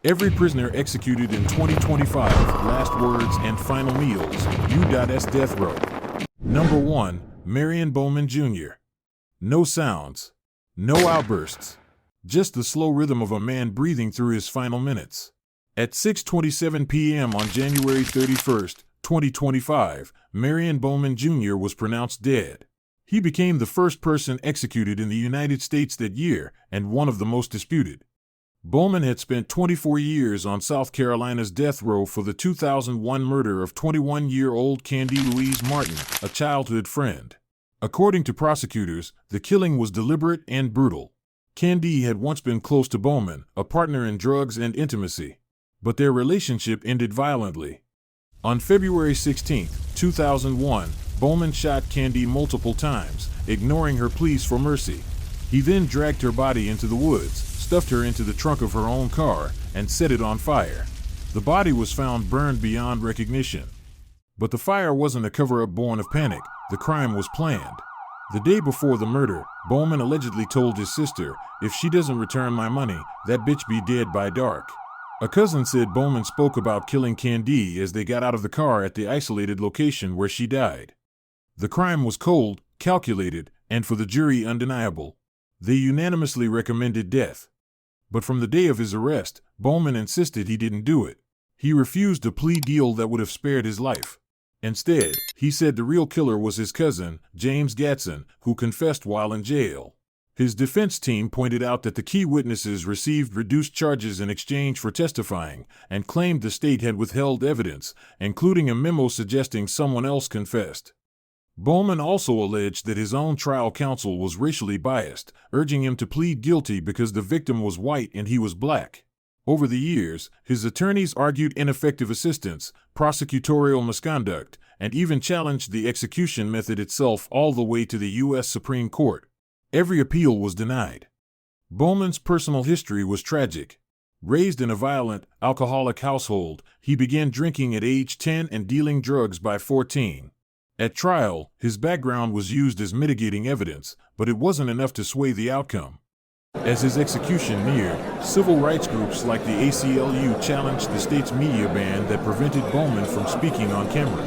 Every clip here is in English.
Every prisoner executed in 2025, last words and final meals, U.S. death row. Number 1, Marion Bowman Jr. No sounds. No outbursts. Just the slow rhythm of a man breathing through his final minutes. At 6:27 p.m. on January 31st, 2025, Marion Bowman Jr. was pronounced dead. He became the first person executed in the United States that year and one of the most disputed. Bowman had spent 24 years on South Carolina's death row for the 2001 murder of 21-year-old Candy Louise Martin, a childhood friend. According to prosecutors, the killing was deliberate and brutal. Candy had once been close to Bowman, a partner in drugs and intimacy. But their relationship ended violently. On February 16, 2001, Bowman shot Candy multiple times, ignoring her pleas for mercy. He then dragged her body into the woods, stuffed her into the trunk of her own car, and set it on fire. The body was found burned beyond recognition. But the fire wasn't a cover-up born of panic. The crime was planned. The day before the murder, Bowman allegedly told his sister, "If she doesn't return my money, that bitch be dead by dark." A cousin said Bowman spoke about killing Candy as they got out of the car at the isolated location where she died. The crime was cold, calculated, and for the jury undeniable. They unanimously recommended death. But from the day of his arrest, Bowman insisted he didn't do it. He refused a plea deal that would have spared his life. Instead, he said the real killer was his cousin, James Gatson, who confessed while in jail. His defense team pointed out that the key witnesses received reduced charges in exchange for testifying, and claimed the state had withheld evidence, including a memo suggesting someone else confessed. Bowman also alleged that his own trial counsel was racially biased, urging him to plead guilty because the victim was white and he was black. Over the years, his attorneys argued ineffective assistance, prosecutorial misconduct, and even challenged the execution method itself all the way to the U.S. Supreme Court. Every appeal was denied. Bowman's personal history was tragic. Raised in a violent, alcoholic household, he began drinking at age 10 and dealing drugs by 14. At trial, his background was used as mitigating evidence, but it wasn't enough to sway the outcome. As his execution neared, civil rights groups like the ACLU challenged the state's media ban that prevented Bowman from speaking on camera.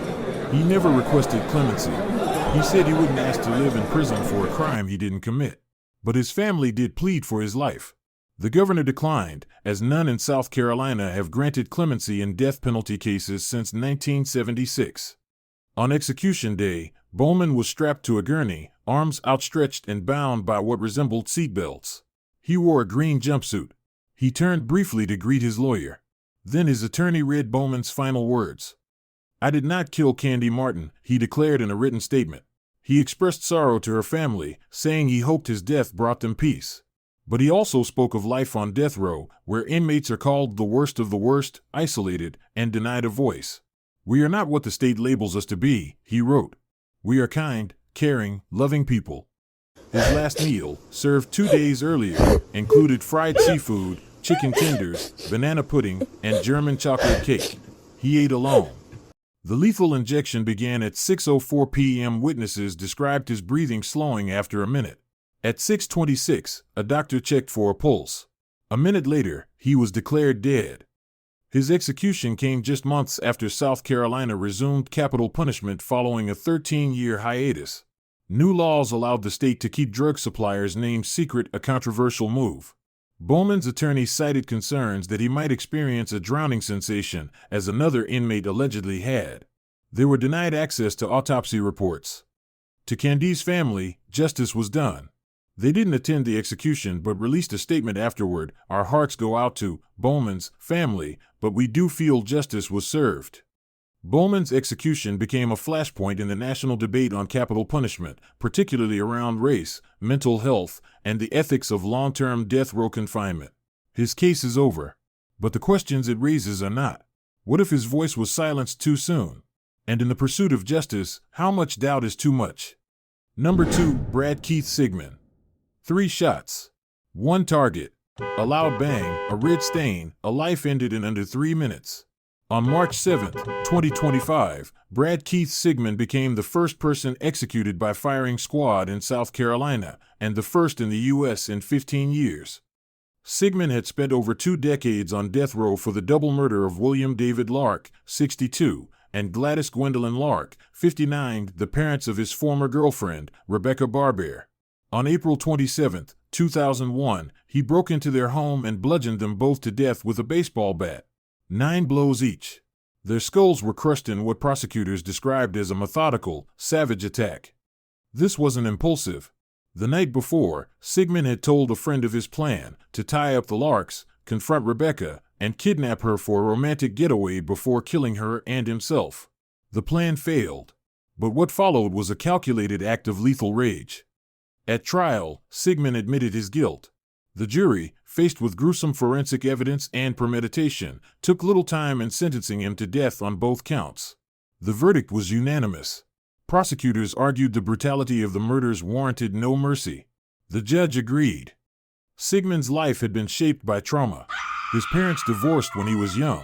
He never requested clemency. He said he wouldn't ask to live in prison for a crime he didn't commit. But his family did plead for his life. The governor declined, as none in South Carolina have granted clemency in death penalty cases since 1976. On execution day, Bowman was strapped to a gurney, arms outstretched and bound by what resembled seatbelts. He wore a green jumpsuit. He turned briefly to greet his lawyer. Then his attorney read Bowman's final words. "I did not kill Candy Martin," he declared in a written statement. He expressed sorrow to her family, saying he hoped his death brought them peace. But he also spoke of life on death row, where inmates are called the worst of the worst, isolated, and denied a voice. "We are not what the state labels us to be," he wrote. "We are kind, caring, loving people." His last meal, served 2 days earlier, included fried seafood, chicken tenders, banana pudding, and German chocolate cake. He ate alone. The lethal injection began at 6:04 p.m. Witnesses described his breathing slowing after a minute. At 6:26, a doctor checked for a pulse. A minute later, he was declared dead. His execution came just months after South Carolina resumed capital punishment following a 13-year hiatus. New laws allowed the state to keep drug suppliers' names secret, a controversial move. Bowman's attorney cited concerns that he might experience a drowning sensation, as another inmate allegedly had. They were denied access to autopsy reports. To Candy's family, justice was done. They didn't attend the execution but released a statement afterward. "Our hearts go out to Bowman's family, but we do feel justice was served." Bowman's execution became a flashpoint in the national debate on capital punishment, particularly around race, mental health, and the ethics of long-term death row confinement. His case is over. But the questions it raises are not. What if his voice was silenced too soon? And in the pursuit of justice, how much doubt is too much? Number 2, Brad Keith Sigmon. 3 shots. 1 target. A loud bang, a red stain, a life ended in under 3 minutes. On March 7, 2025, Brad Keith Sigmon became the first person executed by firing squad in South Carolina, and the first in the U.S. in 15 years. Sigmon had spent over 2 decades on death row for the double murder of William David Lark, 62, and Gladys Gwendolyn Lark, 59, the parents of his former girlfriend, Rebecca Barber. On April 27, 2001, he broke into their home and bludgeoned them both to death with a baseball bat. 9 blows each. Their skulls were crushed in what prosecutors described as a methodical, savage attack. This wasn't impulsive. The night before, Sigmon had told a friend of his plan to tie up the Larks, confront Rebecca, and kidnap her for a romantic getaway before killing her and himself. The plan failed. But what followed was a calculated act of lethal rage. At trial, Sigmon admitted his guilt. The jury, faced with gruesome forensic evidence and premeditation, took little time in sentencing him to death on both counts. The verdict was unanimous. Prosecutors argued the brutality of the murders warranted no mercy. The judge agreed. Sigmon's life had been shaped by trauma. His parents divorced when he was young.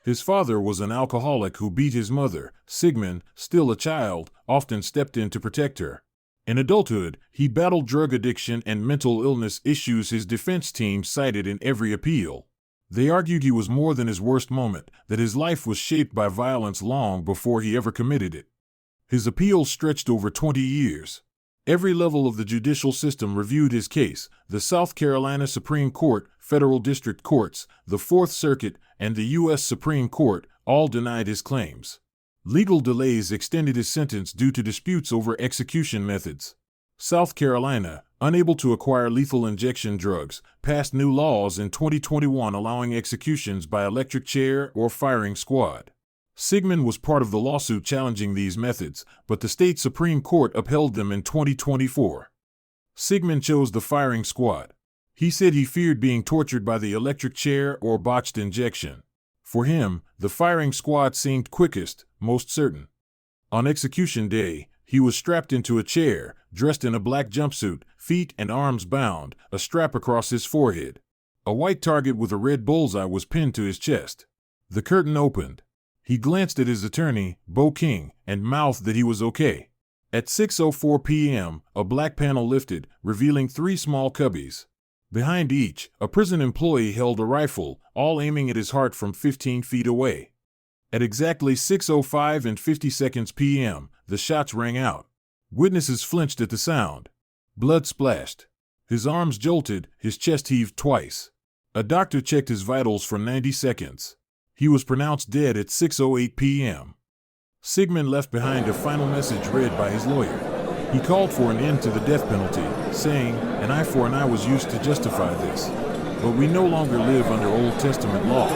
His father was an alcoholic who beat his mother. Sigmon, still a child, often stepped in to protect her. In adulthood, he battled drug addiction and mental illness issues his defense team cited in every appeal. They argued he was more than his worst moment, that his life was shaped by violence long before he ever committed it. His appeal stretched over 20 years. Every level of the judicial system reviewed his case: the South Carolina Supreme Court, federal district courts, the Fourth Circuit, and the U.S. Supreme Court all denied his claims. Legal delays extended his sentence due to disputes over execution methods. South Carolina, unable to acquire lethal injection drugs, passed new laws in 2021 allowing executions by electric chair or firing squad. Sigmon was part of the lawsuit challenging these methods, but the state Supreme Court upheld them in 2024. Sigmon chose the firing squad. He said he feared being tortured by the electric chair or botched injection. For him, the firing squad seemed quickest, most certain. On execution day, he was strapped into a chair, dressed in a black jumpsuit, feet and arms bound, a strap across his forehead. A white target with a red bullseye was pinned to his chest. The curtain opened. He glanced at his attorney, Bo King, and mouthed that he was okay. At 6:04 p.m., a black panel lifted, revealing 3 small cubbies. Behind each, a prison employee held a rifle, all aiming at his heart from 15 feet away. At exactly 6:05 and 50 seconds p.m., the shots rang out. Witnesses flinched at the sound. Blood splashed. His arms jolted, his chest heaved twice. A doctor checked his vitals for 90 seconds. He was pronounced dead at 6:08 p.m. Sigmon left behind a final message read by his lawyer. He called for an end to the death penalty, saying, "An eye for an eye was used to justify this. But we no longer live under Old Testament law.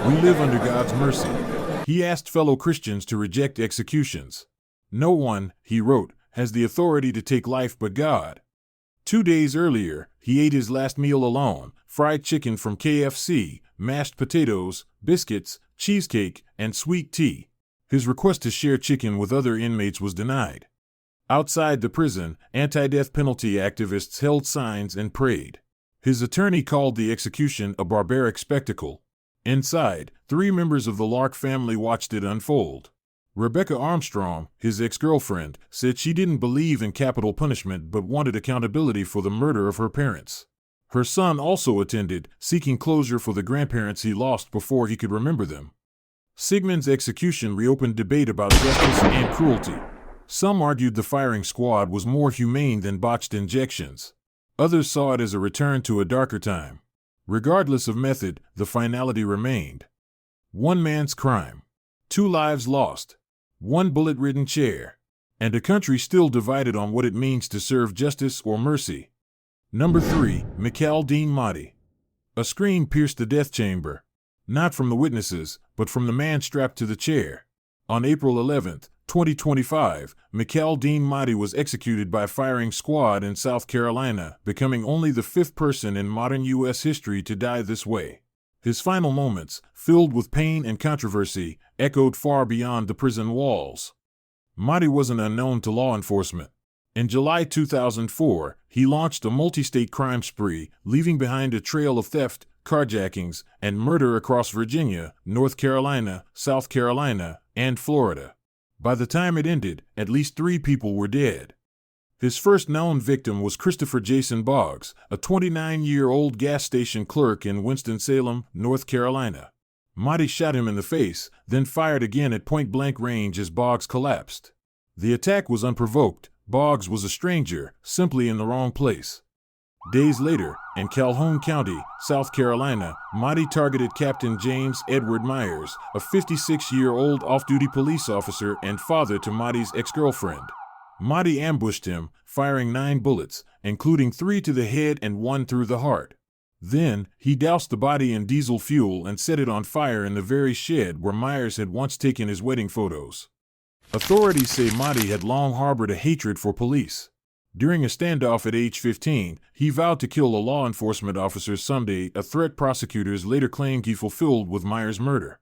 We live under God's mercy." He asked fellow Christians to reject executions. "No one," he wrote, "has the authority to take life but God." 2 days earlier, he ate his last meal alone: fried chicken from KFC, mashed potatoes, biscuits, cheesecake, and sweet tea. His request to share chicken with other inmates was denied. Outside the prison, anti-death penalty activists held signs and prayed. His attorney called the execution a barbaric spectacle. Inside, 3 members of the Lark family watched it unfold. Rebecca Armstrong, his ex-girlfriend, said she didn't believe in capital punishment but wanted accountability for the murder of her parents. Her son also attended, seeking closure for the grandparents he lost before he could remember them. Sigmon's execution reopened debate about justice and cruelty. Some argued the firing squad was more humane than botched injections. Others saw it as a return to a darker time. Regardless of method, the finality remained. 1 man's crime. 2 lives lost. 1 bullet-ridden chair. And a country still divided on what it means to serve justice or mercy. Number 3, Mikal Deen Mahdi. A scream pierced the death chamber. Not from the witnesses, but from the man strapped to the chair. On April 11, 2025, Mikal Deen Mahdi was executed by firing squad in South Carolina, becoming only the 5th person in modern U.S. history to die this way. His final moments, filled with pain and controversy, echoed far beyond the prison walls. Mahdi wasn't unknown to law enforcement. In July 2004, he launched a multi-state crime spree, leaving behind a trail of theft, carjackings, and murder across Virginia, North Carolina, South Carolina, and Florida. By the time it ended, at least 3 people were dead. His first known victim was Christopher Jason Boggs, a 29-year-old gas station clerk in Winston-Salem, North Carolina. Mahdi shot him in the face, then fired again at point-blank range as Boggs collapsed. The attack was unprovoked. Boggs was a stranger, simply in the wrong place. Days later, in Calhoun County, South Carolina, Mahdi targeted Captain James Edward Myers, a 56-year-old off-duty police officer and father to Mahdi's ex-girlfriend. Mahdi ambushed him, firing 9 bullets, including 3 to the head and 1 through the heart. Then, he doused the body in diesel fuel and set it on fire in the very shed where Myers had once taken his wedding photos. Authorities say Mahdi had long harbored a hatred for police. During a standoff at age 15, he vowed to kill a law enforcement officer someday, a threat prosecutors later claimed he fulfilled with Myers' murder.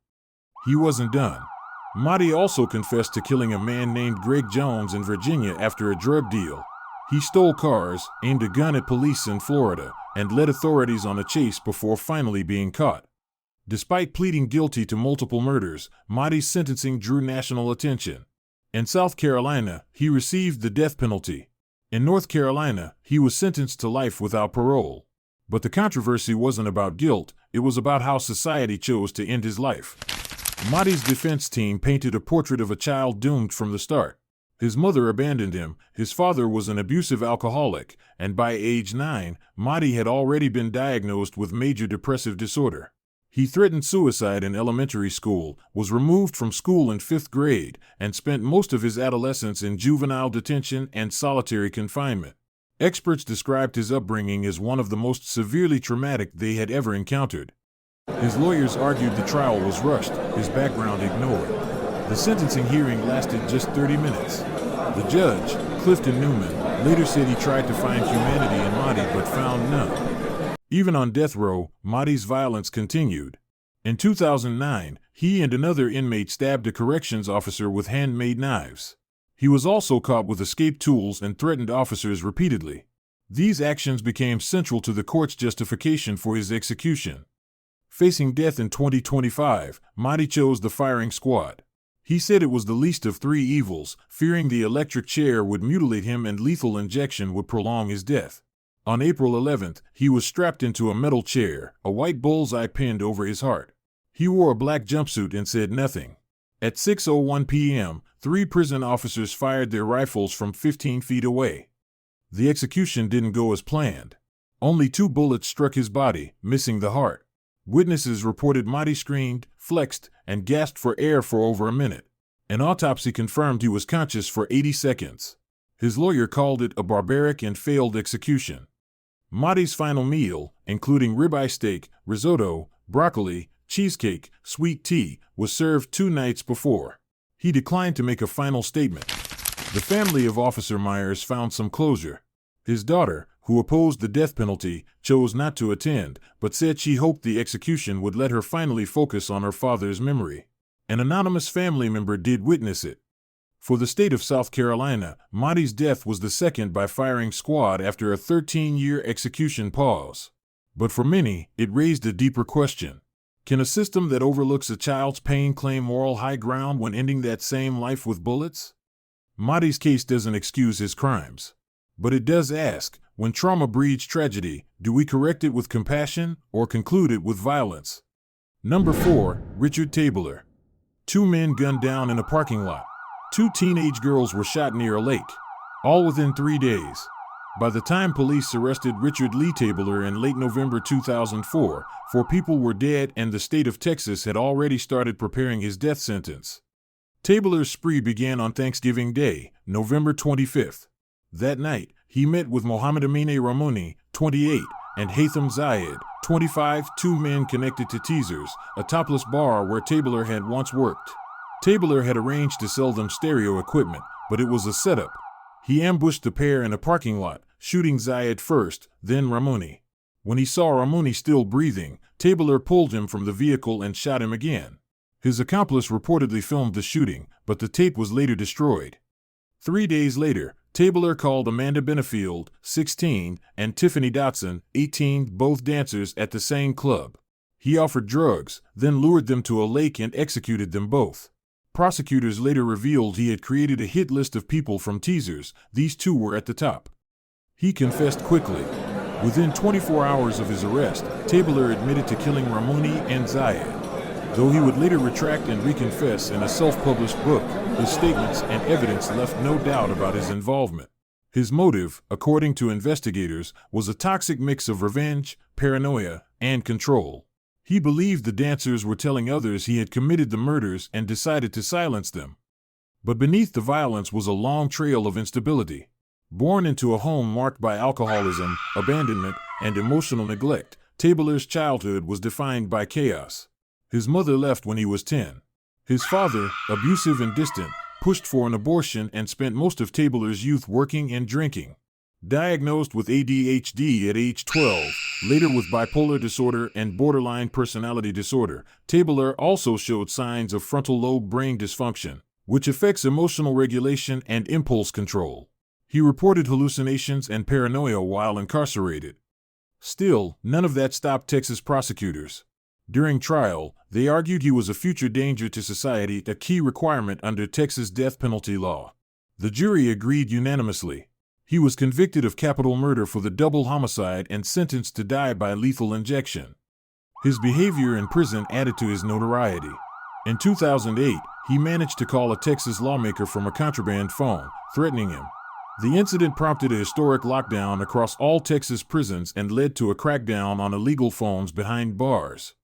He wasn't done. Mahdi also confessed to killing a man named Greg Jones in Virginia after a drug deal. He stole cars, aimed a gun at police in Florida, and led authorities on a chase before finally being caught. Despite pleading guilty to multiple murders, Mahdi's sentencing drew national attention. In South Carolina, he received the death penalty. In North Carolina, he was sentenced to life without parole. But the controversy wasn't about guilt, it was about how society chose to end his life. Mahdi's defense team painted a portrait of a child doomed from the start. His mother abandoned him, his father was an abusive alcoholic, and by age 9, Mahdi had already been diagnosed with major depressive disorder. He threatened suicide in elementary school, was removed from school in 5th grade, and spent most of his adolescence in juvenile detention and solitary confinement. Experts described his upbringing as one of the most severely traumatic they had ever encountered. His lawyers argued the trial was rushed, his background ignored. The sentencing hearing lasted just 30 minutes. The judge, Clifton Newman, later said he tried to find humanity in Mahdi but found none. Even on death row, Mahdi's violence continued. In 2009, he and another inmate stabbed a corrections officer with handmade knives. He was also caught with escape tools and threatened officers repeatedly. These actions became central to the court's justification for his execution. Facing death in 2025, Mahdi chose the firing squad. He said it was the least of 3 evils, fearing the electric chair would mutilate him and lethal injection would prolong his death. On April 11th, he was strapped into a metal chair, a white bullseye pinned over his heart. He wore a black jumpsuit and said nothing. At 6:01 p.m., 3 prison officers fired their rifles from 15 feet away. The execution didn't go as planned. Only 2 bullets struck his body, missing the heart. Witnesses reported Mahdi screamed, flexed, and gasped for air for over a minute. An autopsy confirmed he was conscious for 80 seconds. His lawyer called it a barbaric and failed execution. Mahdi's final meal, including ribeye steak, risotto, broccoli, cheesecake, sweet tea, was served 2 nights before. He declined to make a final statement. The family of Officer Myers found some closure. His daughter, who opposed the death penalty, chose not to attend, but said she hoped the execution would let her finally focus on her father's memory. An anonymous family member did witness it. For the state of South Carolina, Mahdi's death was the second by firing squad after a 13-year execution pause. But for many, it raised a deeper question. Can a system that overlooks a child's pain claim moral high ground when ending that same life with bullets? Mahdi's case doesn't excuse his crimes. But it does ask, when trauma breeds tragedy, do we correct it with compassion or conclude it with violence? Number 4, Richard Tabler. 2 men gunned down in a parking lot. 2 teenage girls were shot near a lake, all within 3 days. By the time police arrested Richard Lee Tabler in late November 2004, 4 people were dead and the state of Texas had already started preparing his death sentence. Tabler's spree began on Thanksgiving Day, November 25th. That night, he met with Mohammed Amine Ramoni, 28, and Haitham Zayed, 25, 2 men connected to Teasers, a topless bar where Tabler had once worked. Tabler had arranged to sell them stereo equipment, but it was a setup. He ambushed the pair in a parking lot, shooting Zayed first, then Ramoni. When he saw Ramoni still breathing, Tabler pulled him from the vehicle and shot him again. His accomplice reportedly filmed the shooting, but the tape was later destroyed. 3 days later, Tabler called Amanda Benefield, 16, and Tiffany Dotson, 18, both dancers at the same club. He offered drugs, then lured them to a lake and executed them both. Prosecutors later revealed he had created a hit list of people from teasers. These two were at the top. He confessed quickly. Within 24 hours of his arrest, Tabler admitted to killing Ramoni and Zayed. Though he would later retract and reconfess in a self-published book, his statements and evidence left no doubt about his involvement. His motive, according to investigators, was a toxic mix of revenge, paranoia, and control. He believed the dancers were telling others he had committed the murders and decided to silence them. But beneath the violence was a long trail of instability. Born into a home marked by alcoholism, abandonment, and emotional neglect, Tabler's childhood was defined by chaos. His mother left when he was 10. His father, abusive and distant, pushed for an abortion and spent most of Tabler's youth working and drinking. Diagnosed with ADHD at age 12, later with bipolar disorder and borderline personality disorder, Tabler also showed signs of frontal lobe brain dysfunction, which affects emotional regulation and impulse control. He reported hallucinations and paranoia while incarcerated. Still, none of that stopped Texas prosecutors. During trial, they argued he was a future danger to society, a key requirement under Texas death penalty law. The jury agreed unanimously. He was convicted of capital murder for the double homicide and sentenced to die by lethal injection. His behavior in prison added to his notoriety. In 2008, he managed to call a Texas lawmaker from a contraband phone, threatening him. The incident prompted a historic lockdown across all Texas prisons and led to a crackdown on illegal phones behind bars.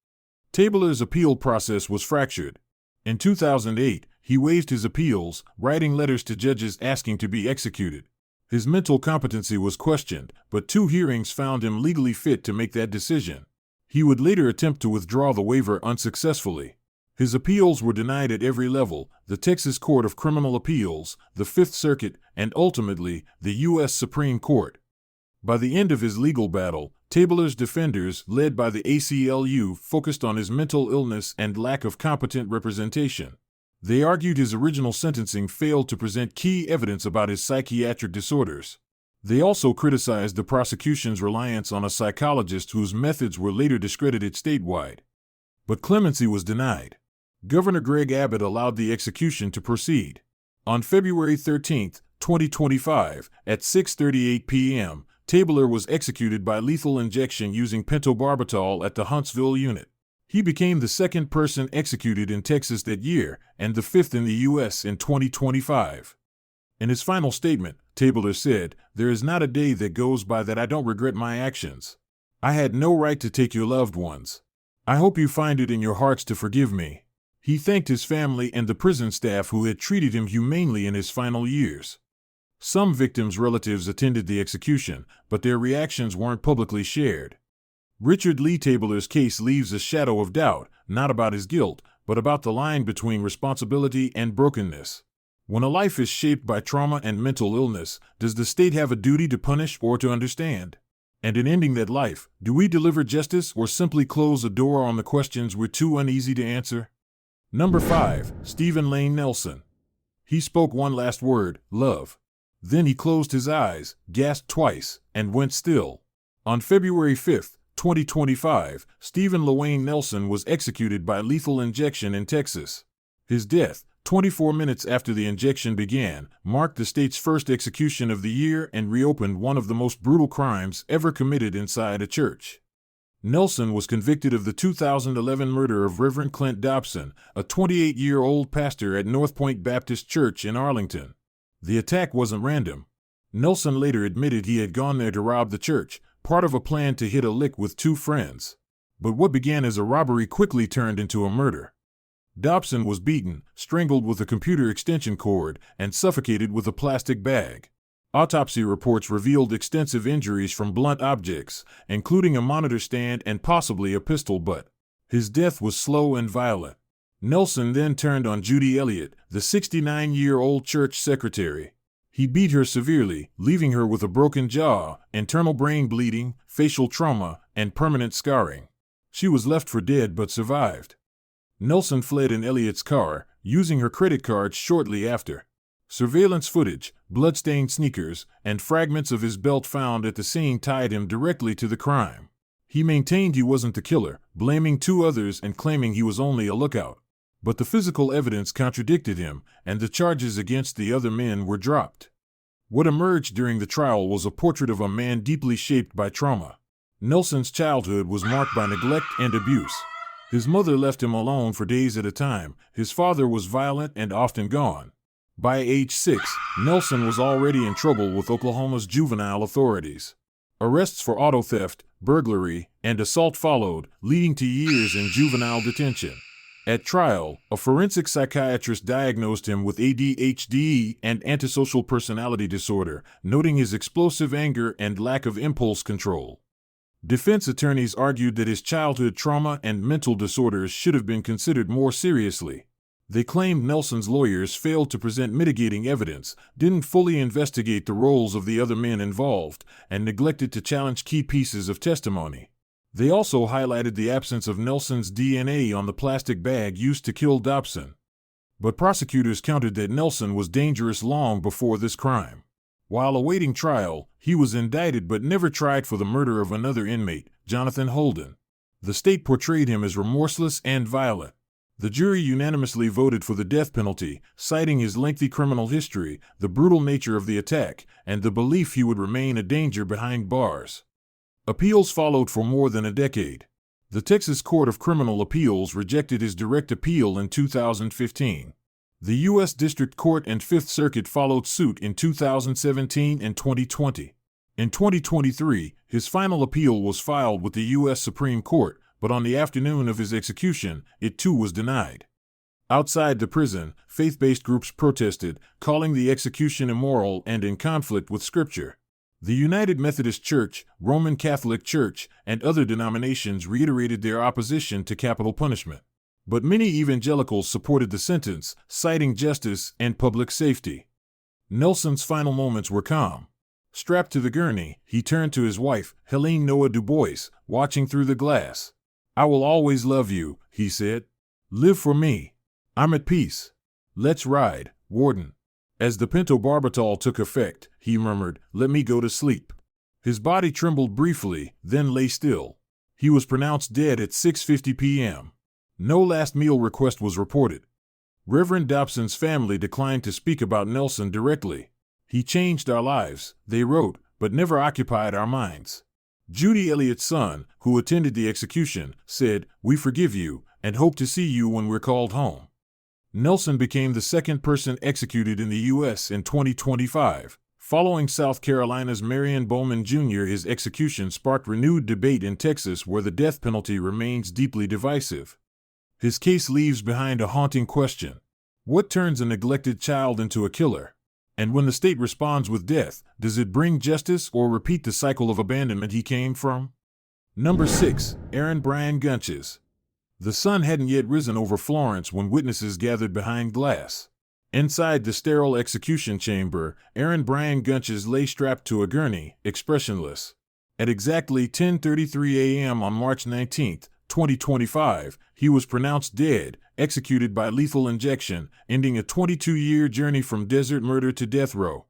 Tabler's appeal process was fractured. In 2008, he waived his appeals, writing letters to judges asking to be executed. His mental competency was questioned, but 2 hearings found him legally fit to make that decision. He would later attempt to withdraw the waiver unsuccessfully. His appeals were denied at every level: the Texas Court of Criminal Appeals, the Fifth Circuit, and ultimately, the U.S. Supreme Court. By the end of his legal battle, Tabler's defenders, led by the ACLU, focused on his mental illness and lack of competent representation. They argued his original sentencing failed to present key evidence about his psychiatric disorders. They also criticized the prosecution's reliance on a psychologist whose methods were later discredited statewide. But clemency was denied. Governor Greg Abbott allowed the execution to proceed. On February 13, 2025, at 6:38 p.m., Tabler was executed by lethal injection using pentobarbital at the Huntsville unit. He became the second person executed in Texas that year, and the 5th in the U.S. in 2025. In his final statement, Tabler said, "There is not a day that goes by that I don't regret my actions. I had no right to take your loved ones. I hope you find it in your hearts to forgive me." He thanked his family and the prison staff who had treated him humanely in his final years. Some victims' relatives attended the execution, but their reactions weren't publicly shared. Richard Lee Tabler's case leaves a shadow of doubt, not about his guilt, but about the line between responsibility and brokenness. When a life is shaped by trauma and mental illness, does the state have a duty to punish or to understand? And in ending that life, do we deliver justice or simply close a door on the questions we're too uneasy to answer? Number 5, Stephen Lane Nelson. He spoke one last word, love. Then he closed his eyes, gasped twice, and went still. On February 5, 2025, Stephen Lawayne Nelson was executed by lethal injection in Texas. His death, 24 minutes after the injection began, marked the state's first execution of the year and reopened one of the most brutal crimes ever committed inside a church. Nelson was convicted of the 2011 murder of Reverend Clint Dobson, a 28-year-old pastor at North Point Baptist Church in Arlington. The attack wasn't random. Nelson later admitted he had gone there to rob the church, part of a plan to hit a lick with 2 friends. But what began as a robbery quickly turned into a murder. Dobson was beaten, strangled with a computer extension cord, and suffocated with a plastic bag. Autopsy reports revealed extensive injuries from blunt objects, including a monitor stand and possibly a pistol butt. His death was slow and violent. Nelson then turned on Judy Elliott, the 69-year-old church secretary. He beat her severely, leaving her with a broken jaw, internal brain bleeding, facial trauma, and permanent scarring. She was left for dead but survived. Nelson fled in Elliott's car, using her credit cards shortly after. Surveillance footage, blood-stained sneakers, and fragments of his belt found at the scene tied him directly to the crime. He maintained he wasn't the killer, blaming 2 others and claiming he was only a lookout. But the physical evidence contradicted him, and the charges against the other men were dropped. What emerged during the trial was a portrait of a man deeply shaped by trauma. Nelson's childhood was marked by neglect and abuse. His mother left him alone for days at a time. His father was violent and often gone. By age 6, Nelson was already in trouble with Oklahoma's juvenile authorities. Arrests for auto theft, burglary, and assault followed, leading to years in juvenile detention. At trial, a forensic psychiatrist diagnosed him with ADHD and antisocial personality disorder, noting his explosive anger and lack of impulse control. Defense attorneys argued that his childhood trauma and mental disorders should have been considered more seriously. They claimed Nelson's lawyers failed to present mitigating evidence, didn't fully investigate the roles of the other men involved, and neglected to challenge key pieces of testimony. They also highlighted the absence of Nelson's DNA on the plastic bag used to kill Dobson. But prosecutors countered that Nelson was dangerous long before this crime. While awaiting trial, he was indicted but never tried for the murder of another inmate, Jonathan Holden. The state portrayed him as remorseless and violent. The jury unanimously voted for the death penalty, citing his lengthy criminal history, the brutal nature of the attack, and the belief he would remain a danger behind bars. Appeals followed for more than a decade. The Texas Court of Criminal Appeals rejected his direct appeal in 2015. The U.S. District Court and Fifth Circuit followed suit in 2017 and 2020. In 2023, his final appeal was filed with the U.S. Supreme Court, but on the afternoon of his execution, it too was denied. Outside the prison, faith-based groups protested, calling the execution immoral and in conflict with Scripture. The United Methodist Church, Roman Catholic Church, and other denominations reiterated their opposition to capital punishment. But many evangelicals supported the sentence, citing justice and public safety. Nelson's final moments were calm. Strapped to the gurney, he turned to his wife, Helene Noah Du Bois, watching through the glass. "I will always love you," he said. "Live for me. I'm at peace. Let's ride, Warden." As the pentobarbital took effect, he murmured, "Let me go to sleep." His body trembled briefly, then lay still. He was pronounced dead at 6:50 p.m. No last meal request was reported. Reverend Dobson's family declined to speak about Nelson directly. "He changed our lives," they wrote, "but never occupied our minds." Judy Elliott's son, who attended the execution, said, "We forgive you and hope to see you when we're called home." Nelson became the second person executed in the U.S. in 2025. Following South Carolina's Marion Bowman Jr., his execution sparked renewed debate in Texas, where the death penalty remains deeply divisive. His case leaves behind a haunting question. What turns a neglected child into a killer? And when the state responds with death, does it bring justice or repeat the cycle of abandonment he came from? Number 6. Aaron Brian Gunches. The sun hadn't yet risen over Florence when witnesses gathered behind glass. Inside the sterile execution chamber, Aaron Brian Gunches lay strapped to a gurney, expressionless. At exactly 10:33 a.m. on March 19, 2025, he was pronounced dead, executed by lethal injection, ending a 22-year journey from desert murder to death row.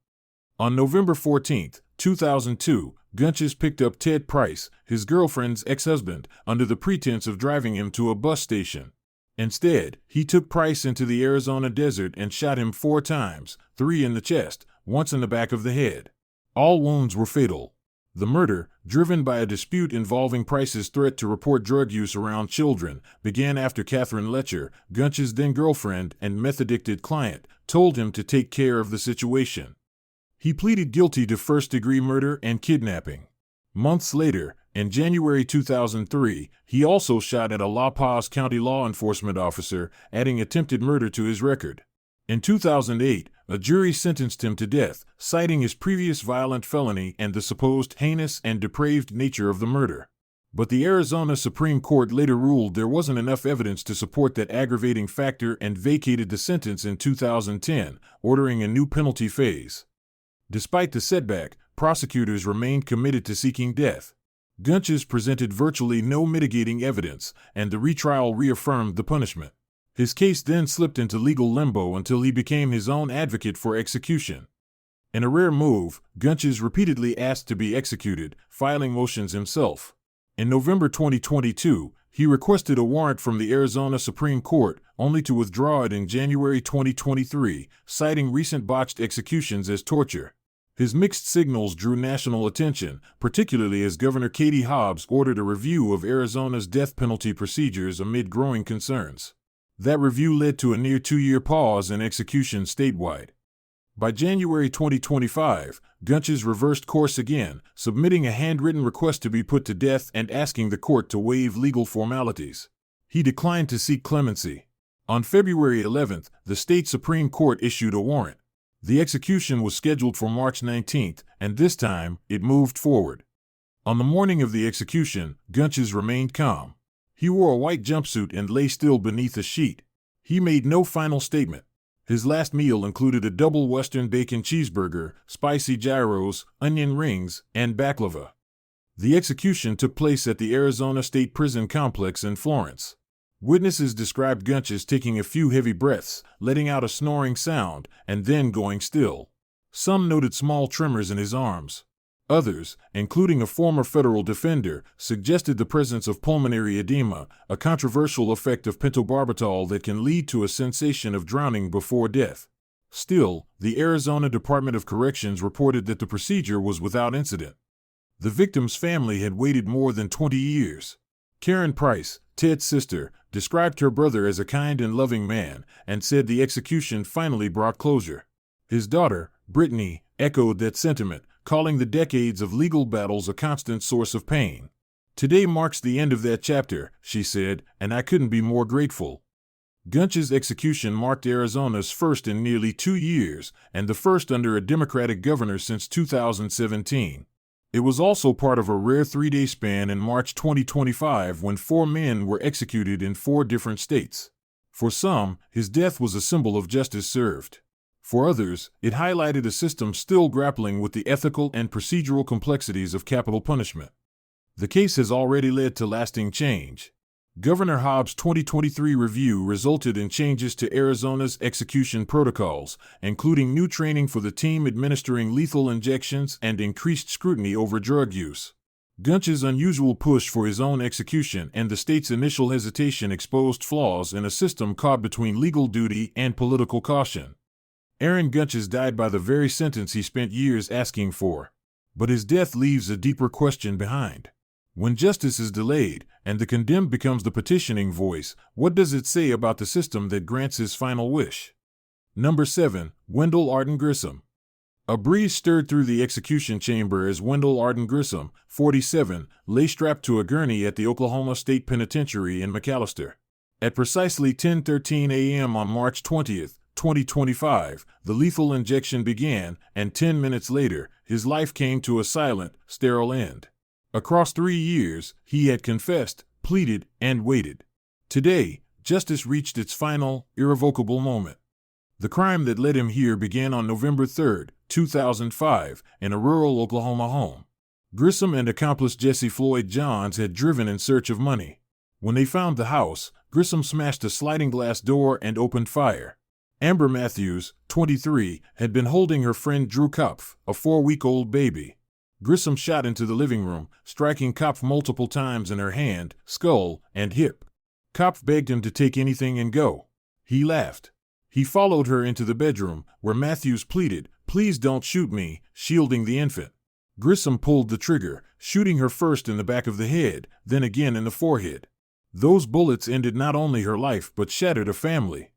On November 14, 2002, Gunches picked up Ted Price, his girlfriend's ex-husband, under the pretense of driving him to a bus station. Instead, he took Price into the Arizona desert and shot him 4 times, 3 in the chest, once in the back of the head. All wounds were fatal. The murder, driven by a dispute involving Price's threat to report drug use around children, began after Catherine Letcher, Gunches' then-girlfriend and meth-addicted client, told him to take care of the situation. He pleaded guilty to first-degree murder and kidnapping. Months later, in January 2003, he also shot at a La Paz County law enforcement officer, adding attempted murder to his record. In 2008, a jury sentenced him to death, citing his previous violent felony and the supposed heinous and depraved nature of the murder. But the Arizona Supreme Court later ruled there wasn't enough evidence to support that aggravating factor and vacated the sentence in 2010, ordering a new penalty phase. Despite the setback, prosecutors remained committed to seeking death. Gunches presented virtually no mitigating evidence, and the retrial reaffirmed the punishment. His case then slipped into legal limbo until he became his own advocate for execution. In a rare move, Gunches repeatedly asked to be executed, filing motions himself. In November 2022, He requested a warrant from the Arizona Supreme Court, only to withdraw it in January 2023, citing recent botched executions as torture. His mixed signals drew national attention, particularly as Governor Katie Hobbs ordered a review of Arizona's death penalty procedures amid growing concerns. That review led to a near 2-year pause in executions statewide. By January 2025, Gunches reversed course again, submitting a handwritten request to be put to death and asking the court to waive legal formalities. He declined to seek clemency. On February 11th, the state Supreme Court issued a warrant. The execution was scheduled for March 19th, and this time, it moved forward. On the morning of the execution, Gunches remained calm. He wore a white jumpsuit and lay still beneath a sheet. He made no final statement. His last meal included a double Western bacon cheeseburger, spicy gyros, onion rings, and baklava. The execution took place at the Arizona State Prison Complex in Florence. Witnesses described Gunches taking a few heavy breaths, letting out a snoring sound, and then going still. Some noted small tremors in his arms. Others, including a former federal defender, suggested the presence of pulmonary edema, a controversial effect of pentobarbital that can lead to a sensation of drowning before death. Still, the Arizona Department of Corrections reported that the procedure was without incident. The victim's family had waited more than 20 years. Karen Price, Ted's sister, described her brother as a kind and loving man, and said the execution finally brought closure. His daughter, Brittany, echoed that sentiment, calling the decades of legal battles a constant source of pain. Today marks the end of that chapter, she said, and I couldn't be more grateful. Gunches' execution marked Arizona's first in nearly 2 years, and the first under a Democratic governor since 2017. It was also part of a rare 3-day span in March 2025 when 4 men were executed in 4 different states. For some, his death was a symbol of justice served. For others, it highlighted a system still grappling with the ethical and procedural complexities of capital punishment. The case has already led to lasting change. Governor Hobbs' 2023 review resulted in changes to Arizona's execution protocols, including new training for the team administering lethal injections and increased scrutiny over drug use. Gunches' unusual push for his own execution and the state's initial hesitation exposed flaws in a system caught between legal duty and political caution. Aaron Gunches died by the very sentence he spent years asking for. But his death leaves a deeper question behind. When justice is delayed, and the condemned becomes the petitioning voice, what does it say about the system that grants his final wish? Number 7. Wendell Arden Grissom. A breeze stirred through the execution chamber as Wendell Arden Grissom, 47, lay strapped to a gurney at the Oklahoma State Penitentiary in McAlester. At precisely 10:13 a.m. on March 20th, 2025, the lethal injection began, and 10 minutes later, his life came to a silent, sterile end. Across 3 years, he had confessed, pleaded, and waited. Today, justice reached its final, irrevocable moment. The crime that led him here began on November 3, 2005, in a rural Oklahoma home. Grissom and accomplice Jesse Floyd Johns had driven in search of money. When they found the house, Grissom smashed a sliding glass door and opened fire. Amber Matthews, 23, had been holding her friend Drew Kopf, a 4-week-old baby. Grissom shot into the living room, striking Kopf multiple times in her hand, skull, and hip. Kopf begged him to take anything and go. He laughed. He followed her into the bedroom, where Matthews pleaded, "Please don't shoot me," shielding the infant. Grissom pulled the trigger, shooting her first in the back of the head, then again in the forehead. Those bullets ended not only her life but shattered a family.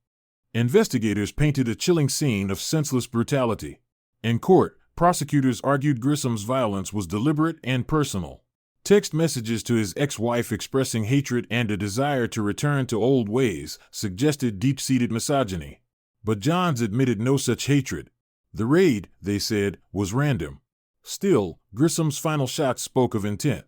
Investigators painted a chilling scene of senseless brutality. In court, prosecutors argued Grissom's violence was deliberate and personal. Text messages to his ex-wife expressing hatred and a desire to return to old ways suggested deep-seated misogyny. But Johns admitted no such hatred. The raid, they said, was random. Still, Grissom's final shot spoke of intent.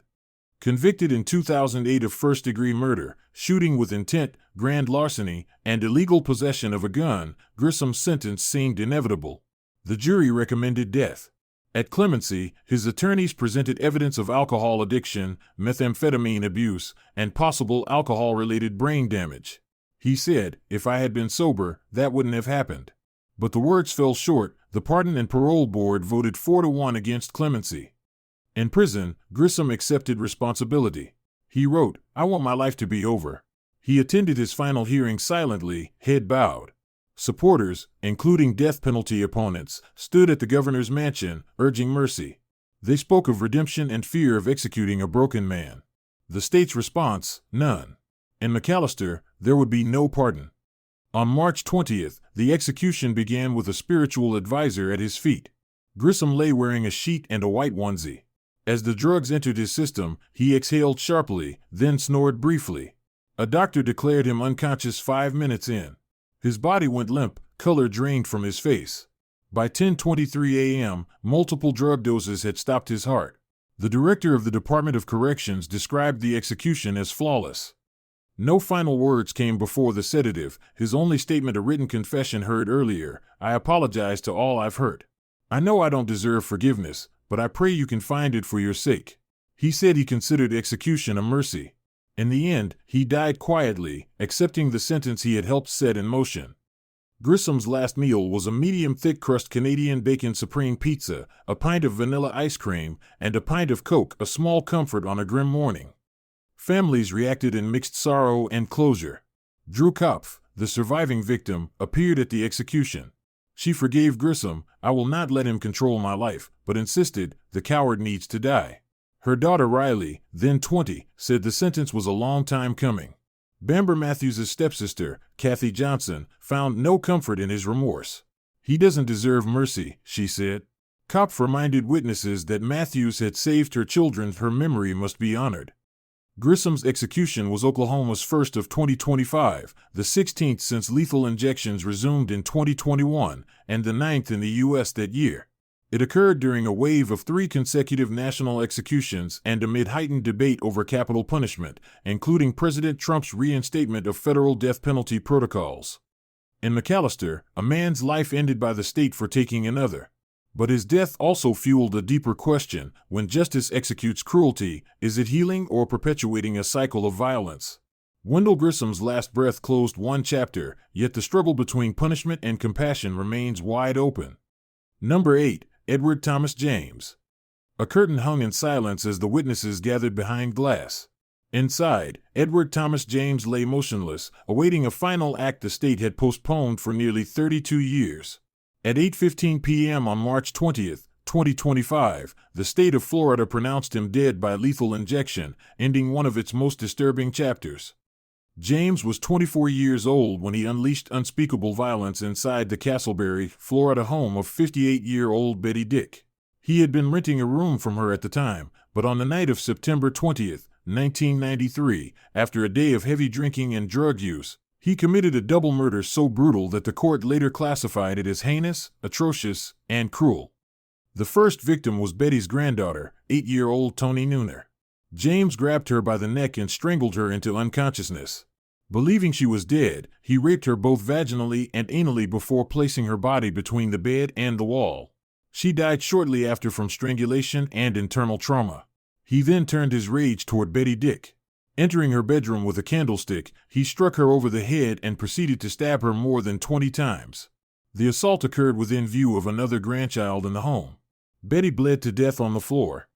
Convicted in 2008 of first-degree murder, shooting with intent, grand larceny, and illegal possession of a gun, Grissom's sentence seemed inevitable. The jury recommended death. At clemency, his attorneys presented evidence of alcohol addiction, methamphetamine abuse, and possible alcohol-related brain damage. He said, "If I had been sober, that wouldn't have happened." But the words fell short. The Pardon and Parole Board voted 4-1 against clemency. In prison, Grissom accepted responsibility. He wrote, "I want my life to be over." He attended his final hearing silently, head bowed. Supporters, including death penalty opponents, stood at the governor's mansion, urging mercy. They spoke of redemption and fear of executing a broken man. The state's response, none. In McAllister, there would be no pardon. On March 20th, the execution began with a spiritual advisor at his feet. Grissom lay wearing a sheet and a white onesie. As the drugs entered his system, he exhaled sharply, then snored briefly. A doctor declared him unconscious 5 minutes in. His body went limp, color drained from his face. By 10:23 a.m., multiple drug doses had stopped his heart. The director of the Department of Corrections described the execution as flawless. No final words came before the sedative, his only statement a written confession heard earlier, "I apologize to all I've hurt. I know I don't deserve forgiveness, but I pray you can find it for your sake." He said he considered execution a mercy. In the end, he died quietly, accepting the sentence he had helped set in motion. Grissom's last meal was a medium thick-crust Canadian bacon supreme pizza, a pint of vanilla ice cream, and a pint of Coke, a small comfort on a grim morning. Families reacted in mixed sorrow and closure. Drew Kopf, the surviving victim, appeared at the execution. She forgave Grissom, "I will not let him control my life," but insisted, "The coward needs to die." Her daughter Riley, then 20, said the sentence was a long time coming. Bamber Matthews' stepsister, Kathy Johnson, found no comfort in his remorse. "He doesn't deserve mercy," she said. Kopf reminded witnesses that Matthews had saved her children. Her memory must be honored. Grissom's execution was Oklahoma's first of 2025, the 16th since lethal injections resumed in 2021, and the 9th in the U.S. that year. It occurred during a wave of 3 consecutive national executions and amid heightened debate over capital punishment, including President Trump's reinstatement of federal death penalty protocols. In McAllister, a man's life ended by the state for taking another. But his death also fueled a deeper question: when justice executes cruelty, is it healing or perpetuating a cycle of violence? Wendell Grissom's last breath closed one chapter, yet the struggle between punishment and compassion remains wide open. Number 8. Edward Thomas James. A curtain hung in silence as the witnesses gathered behind glass. Inside, Edward Thomas James lay motionless, awaiting a final act the state had postponed for nearly 32 years. At 8:15 p.m. on March 20, 2025, the state of Florida pronounced him dead by lethal injection, ending one of its most disturbing chapters. James was 24 years old when he unleashed unspeakable violence inside the Castleberry, Florida home of 58-year-old Betty Dick. He had been renting a room from her at the time, but on the night of September 20, 1993, after a day of heavy drinking and drug use, he committed a double murder so brutal that the court later classified it as heinous, atrocious, and cruel. The first victim was Betty's granddaughter, 8-year-old Toni Nooner. James grabbed her by the neck and strangled her into unconsciousness. Believing she was dead, he raped her both vaginally and anally before placing her body between the bed and the wall. She died shortly after from strangulation and internal trauma. He then turned his rage toward Betty Dick. Entering her bedroom with a candlestick, he struck her over the head and proceeded to stab her more than 20 times. The assault occurred within view of another grandchild in the home. Betty bled to death on the floor.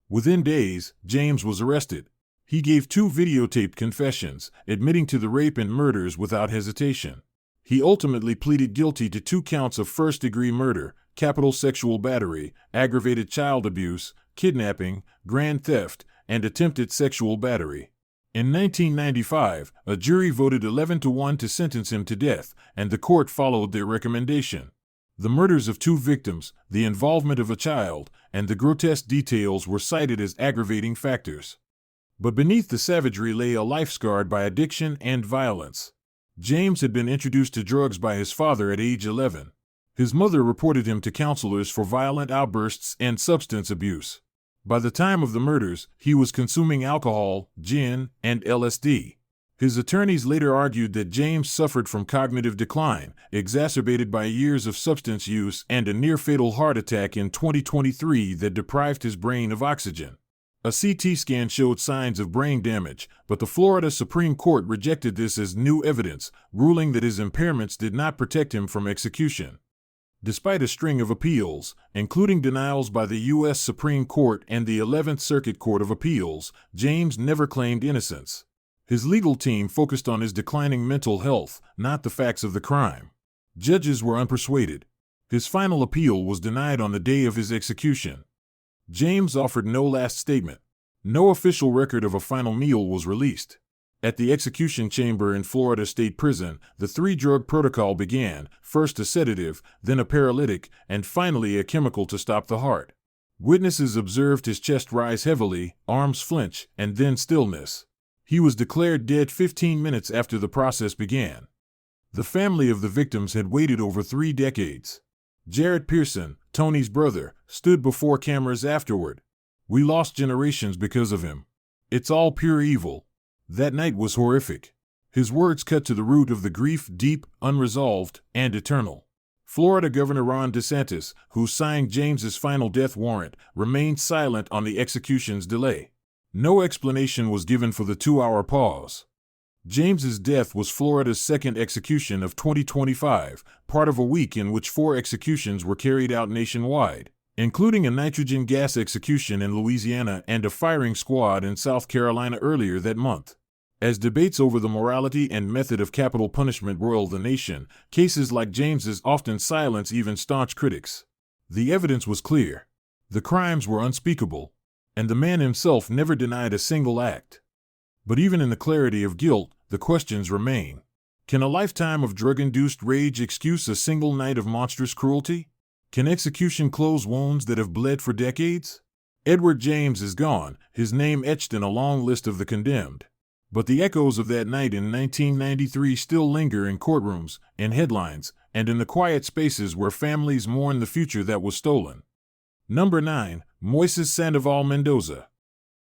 Within days, James was arrested. He gave 2 videotaped confessions, admitting to the rape and murders without hesitation. He ultimately pleaded guilty to 2 counts of first-degree murder, capital sexual battery, aggravated child abuse, kidnapping, grand theft, and attempted sexual battery. In 1995, a jury voted 11-1 to sentence him to death, and the court followed their recommendation. The murders of 2 victims, the involvement of a child, and the grotesque details were cited as aggravating factors. But beneath the savagery lay a life scarred by addiction and violence. James had been introduced to drugs by his father at age 11. His mother reported him to counselors for violent outbursts and substance abuse. By the time of the murders, he was consuming alcohol, gin, and LSD. His attorneys later argued that James suffered from cognitive decline, exacerbated by years of substance use and a near-fatal heart attack in 2023 that deprived his brain of oxygen. A CT scan showed signs of brain damage, but the Florida Supreme Court rejected this as new evidence, ruling that his impairments did not protect him from execution. Despite a string of appeals, including denials by the U.S. Supreme Court and the 11th Circuit Court of Appeals, James never claimed innocence. His legal team focused on his declining mental health, not the facts of the crime. Judges were unpersuaded. His final appeal was denied on the day of his execution. James offered no last statement. No official record of a final meal was released. At the execution chamber in Florida State Prison, the three-drug protocol began, first a sedative, then a paralytic, and finally a chemical to stop the heart. Witnesses observed his chest rise heavily, arms flinch, and then stillness. He was declared dead 15 minutes after the process began. The family of the victims had waited over 3 decades. Jared Pearson, Tony's brother, stood before cameras afterward. "We lost generations because of him. It's all pure evil." That night was horrific. His words cut to the root of the grief, deep, unresolved, and eternal. Florida Governor Ron DeSantis, who signed James's final death warrant, remained silent on the execution's delay. No explanation was given for the 2-hour pause. James's death was Florida's second execution of 2025, part of a week in which 4 executions were carried out nationwide, including a nitrogen gas execution in Louisiana and a firing squad in South Carolina earlier that month. As debates over the morality and method of capital punishment roiled the nation, cases like James's often silence even staunch critics. The evidence was clear. The crimes were unspeakable, and the man himself never denied a single act. But even in the clarity of guilt, the questions remain. Can a lifetime of drug-induced rage excuse a single night of monstrous cruelty? Can execution close wounds that have bled for decades? Edward James is gone, his name etched in a long list of the condemned. But the echoes of that night in 1993 still linger in courtrooms, in headlines, and in the quiet spaces where families mourn the future that was stolen. Number 9. Moises Sandoval Mendoza.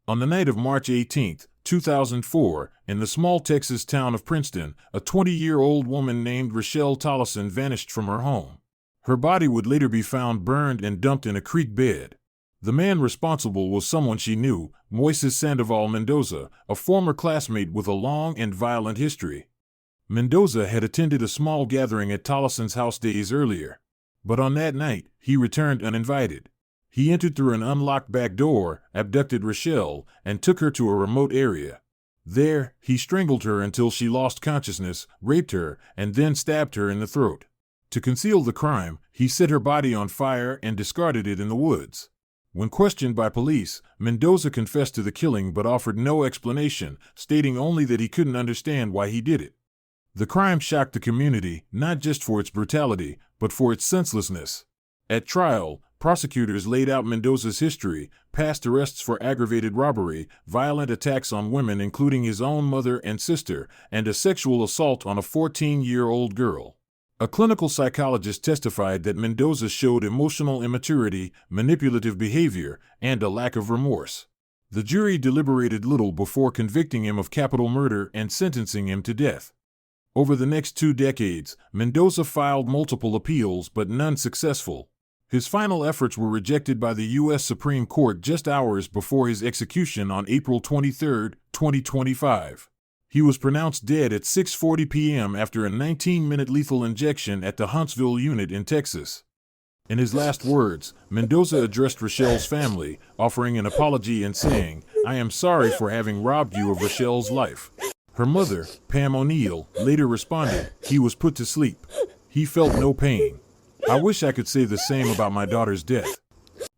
On the night of March 18, 2004, in the small Texas town of Princeton, a 20-year-old woman named Rochelle Tollison vanished from her home. Her body would later be found burned and dumped in a creek bed. The man responsible was someone she knew, Moises Sandoval Mendoza, a former classmate with a long and violent history. Mendoza had attended a small gathering at Tollison's house days earlier. But on that night, he returned uninvited. He entered through an unlocked back door, abducted Rochelle, and took her to a remote area. There, he strangled her until she lost consciousness, raped her, and then stabbed her in the throat. To conceal the crime, he set her body on fire and discarded it in the woods. When questioned by police, Mendoza confessed to the killing but offered no explanation, stating only that he couldn't understand why he did it. The crime shocked the community, not just for its brutality, but for its senselessness. At trial, prosecutors laid out Mendoza's history, past arrests for aggravated robbery, violent attacks on women including his own mother and sister, and a sexual assault on a 14-year-old girl. A clinical psychologist testified that Mendoza showed emotional immaturity, manipulative behavior, and a lack of remorse. The jury deliberated little before convicting him of capital murder and sentencing him to death. Over the next 2 decades, Mendoza filed multiple appeals but none successful. His final efforts were rejected by the U.S. Supreme Court just hours before his execution on April 23, 2025. He was pronounced dead at 6:40 p.m. after a 19-minute lethal injection at the Huntsville unit in Texas. In his last words, Mendoza addressed Rochelle's family, offering an apology and saying, "I am sorry for having robbed you of Rochelle's life." Her mother, Pam O'Neill, later responded, "He was put to sleep. He felt no pain. I wish I could say the same about my daughter's death."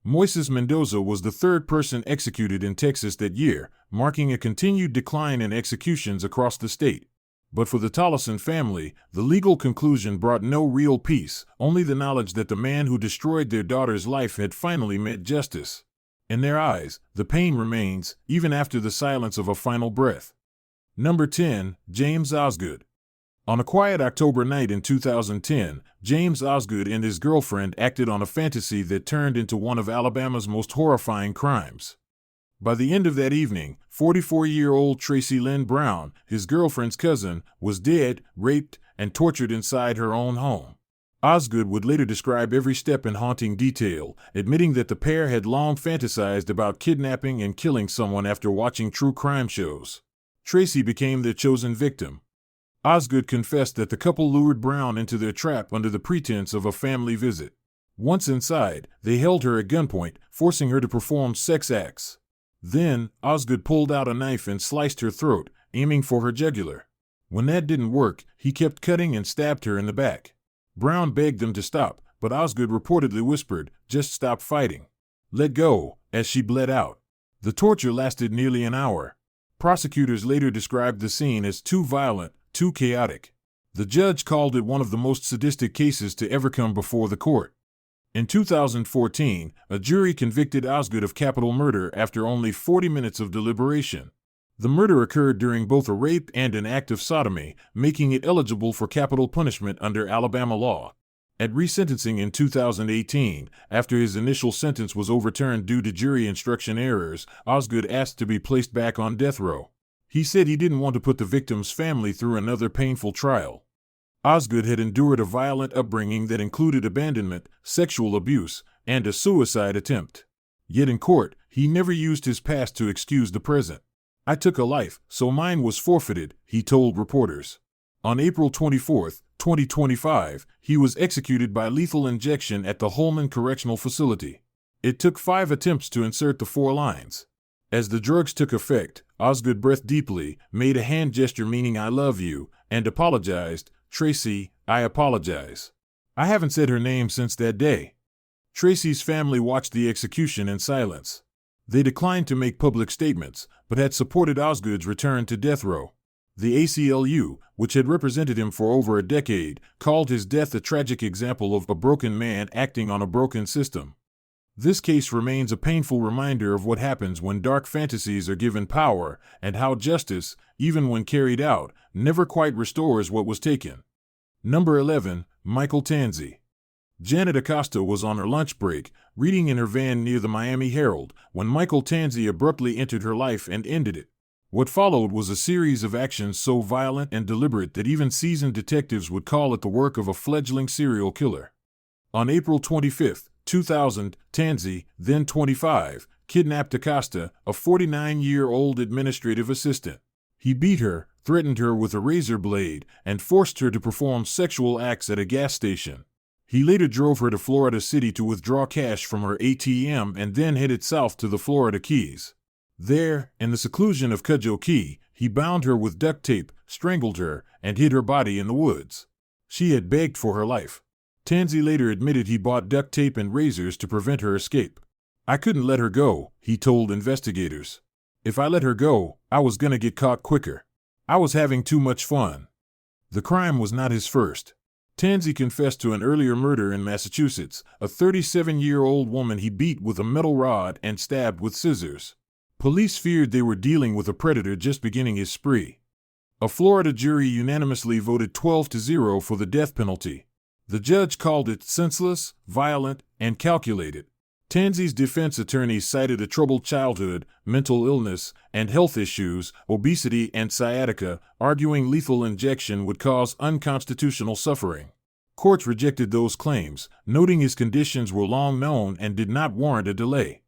Moises Mendoza was the 3rd person executed in Texas that year, marking a continued decline in executions across the state. But for the Tollison family, the legal conclusion brought no real peace, only the knowledge that the man who destroyed their daughter's life had finally met justice. In their eyes, the pain remains, even after the silence of a final breath. Number 10. James Osgood. On a quiet October night in 2010, James Osgood and his girlfriend acted on a fantasy that turned into one of Alabama's most horrifying crimes. By the end of that evening, 44-year-old Tracy Lynn Brown, his girlfriend's cousin, was dead, raped, and tortured inside her own home. Osgood would later describe every step in haunting detail, admitting that the pair had long fantasized about kidnapping and killing someone after watching true crime shows. Tracy became their chosen victim. Osgood confessed that the couple lured Brown into their trap under the pretense of a family visit. Once inside, they held her at gunpoint, forcing her to perform sex acts. Then, Osgood pulled out a knife and sliced her throat, aiming for her jugular. When that didn't work, he kept cutting and stabbed her in the back. Brown begged them to stop, but Osgood reportedly whispered, "Just stop fighting. Let go," as she bled out. The torture lasted nearly an hour. Prosecutors later described the scene as too violent, too chaotic. The judge called it one of the most sadistic cases to ever come before the court. In 2014, a jury convicted Osgood of capital murder after only 40 minutes of deliberation. The murder occurred during both a rape and an act of sodomy, making it eligible for capital punishment under Alabama law. At resentencing in 2018, after his initial sentence was overturned due to jury instruction errors, Osgood asked to be placed back on death row. He said he didn't want to put the victim's family through another painful trial. Osgood had endured a violent upbringing that included abandonment, sexual abuse, and a suicide attempt. Yet in court, he never used his past to excuse the present. "I took a life, so mine was forfeited," he told reporters. On April 24, 2025, he was executed by lethal injection at the Holman Correctional Facility. It took 5 attempts to insert the 4 lines. As the drugs took effect, Osgood breathed deeply, made a hand gesture meaning "I love you," and apologized. "Tracy, I apologize. I haven't said her name since that day." Tracy's family watched the execution in silence. They declined to make public statements, but had supported Osgood's return to death row. The ACLU, which had represented him for over a decade, called his death a tragic example of a broken man acting on a broken system. This case remains a painful reminder of what happens when dark fantasies are given power, and how justice, even when carried out, never quite restores what was taken. Number 11, Michael Tanzi. Janet Acosta was on her lunch break, reading in her van near the Miami Herald, when Michael Tanzi abruptly entered her life and ended it. What followed was a series of actions so violent and deliberate that even seasoned detectives would call it the work of a fledgling serial killer. On April 25, 2000, Tanzi, then 25, kidnapped Acosta, a 49-year-old administrative assistant. He beat her, threatened her with a razor blade, and forced her to perform sexual acts at a gas station. He later drove her to Florida City to withdraw cash from her ATM and then headed south to the Florida Keys. There, in the seclusion of Cudjoe Key, he bound her with duct tape, strangled her, and hid her body in the woods. She had begged for her life. Tanzi later admitted he bought duct tape and razors to prevent her escape. "I couldn't let her go," he told investigators. "If I let her go, I was gonna get caught quicker. I was having too much fun." The crime was not his first. Tanzi confessed to an earlier murder in Massachusetts, a 37-year-old woman he beat with a metal rod and stabbed with scissors. Police feared they were dealing with a predator just beginning his spree. A Florida jury unanimously voted 12-0 for the death penalty. The judge called it senseless, violent, and calculated. Tanzi's defense attorneys cited a troubled childhood, mental illness, and health issues, obesity and sciatica, arguing lethal injection would cause unconstitutional suffering. Courts rejected those claims, noting his conditions were long known and did not warrant a delay.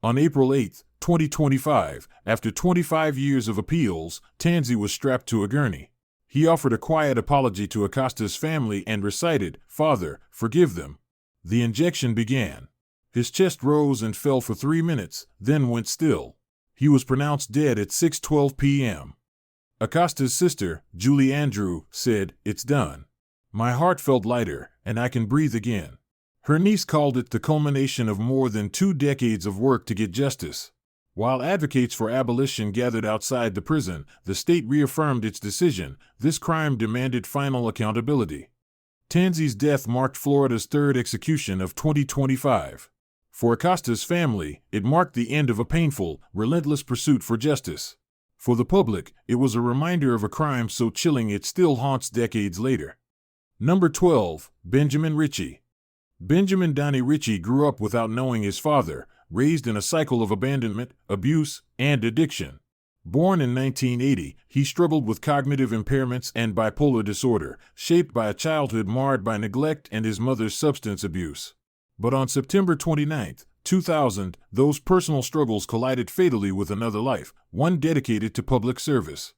On April 8, 2025, after 25 years of appeals, Tanzi was strapped to a gurney. He offered a quiet apology to Acosta's family and recited, "Father, forgive them." The injection began. His chest rose and fell for 3 minutes, then went still. He was pronounced dead at 6:12 p.m. Acosta's sister, Julie Andrew, said, "It's done. My heart felt lighter, and I can breathe again." Her niece called it the culmination of more than 2 decades of work to get justice. While advocates for abolition gathered outside the prison, the state reaffirmed its decision. This crime demanded final accountability. Tanzi's death marked Florida's 3rd execution of 2025. For Acosta's family, it marked the end of a painful, relentless pursuit for justice. For the public, it was a reminder of a crime so chilling it still haunts decades later. Number 12, Benjamin Ritchie. Benjamin Donnie Ritchie grew up without knowing his father, raised in a cycle of abandonment, abuse, and addiction. Born in 1980, he struggled with cognitive impairments and bipolar disorder, shaped by a childhood marred by neglect and his mother's substance abuse. But on September 29, 2000, those personal struggles collided fatally with another life, one dedicated to public service.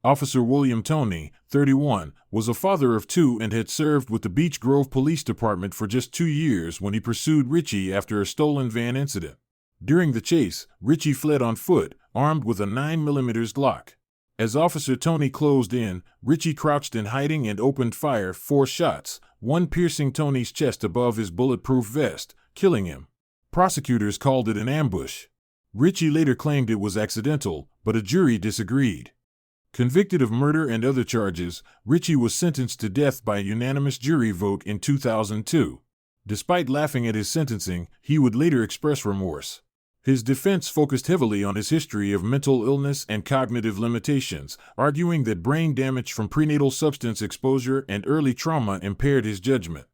Officer William Toney, 31, was a father of two and had served with the Beech Grove Police Department for just 2 years when he pursued Ritchie after a stolen van incident. During the chase, Ritchie fled on foot, armed with a 9mm Glock. As Officer Toney closed in, Ritchie crouched in hiding and opened fire 4 shots, one piercing Toney's chest above his bulletproof vest, killing him. Prosecutors called it an ambush. Ritchie later claimed it was accidental, but a jury disagreed. Convicted of murder and other charges, Ritchie was sentenced to death by a unanimous jury vote in 2002. Despite laughing at his sentencing, he would later express remorse. His defense focused heavily on his history of mental illness and cognitive limitations, arguing that brain damage from prenatal substance exposure and early trauma impaired his judgment.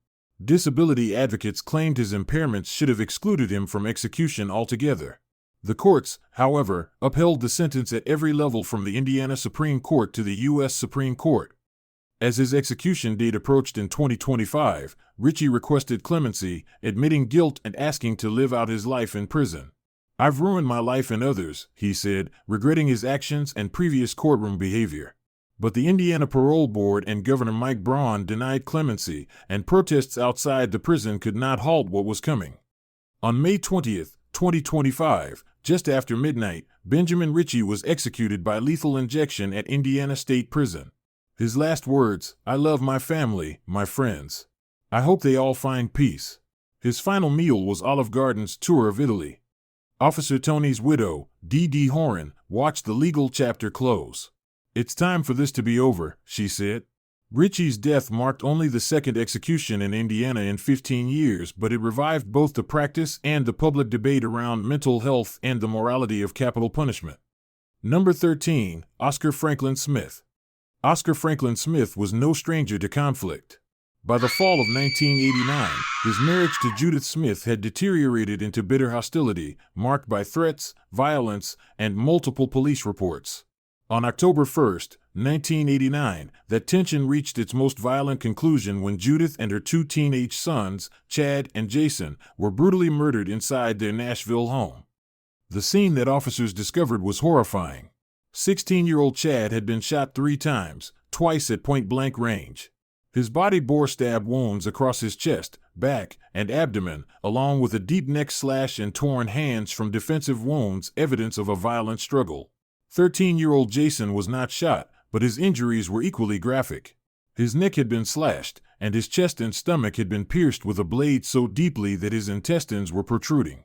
Disability advocates claimed his impairments should have excluded him from execution altogether. The courts, however, upheld the sentence at every level from the Indiana Supreme Court to the U.S. Supreme Court. As his execution date approached in 2025, Ritchie requested clemency, admitting guilt and asking to live out his life in prison. "I've ruined my life and others," he said, regretting his actions and previous courtroom behavior. But the Indiana Parole Board and Governor Mike Braun denied clemency, and protests outside the prison could not halt what was coming. On May 20, 2025, just after midnight, Benjamin Ritchie was executed by lethal injection at Indiana State Prison. His last words, "I love my family, my friends. I hope they all find peace." His final meal was Olive Garden's tour of Italy. Officer Toney's widow, D.D. Horan, watched the legal chapter close. "It's time for this to be over," she said. Ritchie's death marked only the second execution in Indiana in 15 years, but it revived both the practice and the public debate around mental health and the morality of capital punishment. Number 13, Oscar Franklin Smith. Oscar Franklin Smith was no stranger to conflict. By the fall of 1989, his marriage to Judith Smith had deteriorated into bitter hostility, marked by threats, violence, and multiple police reports. On October 1, 1989, that tension reached its most violent conclusion when Judith and her 2 teenage sons, Chad and Jason, were brutally murdered inside their Nashville home. The scene that officers discovered was horrifying. 16-year-old Chad had been shot 3 times, twice at point-blank range. His body bore stab wounds across his chest, back, and abdomen, along with a deep neck slash and torn hands from defensive wounds, evidence of a violent struggle. 13-year-old Jason was not shot, but his injuries were equally graphic. His neck had been slashed, and his chest and stomach had been pierced with a blade so deeply that his intestines were protruding.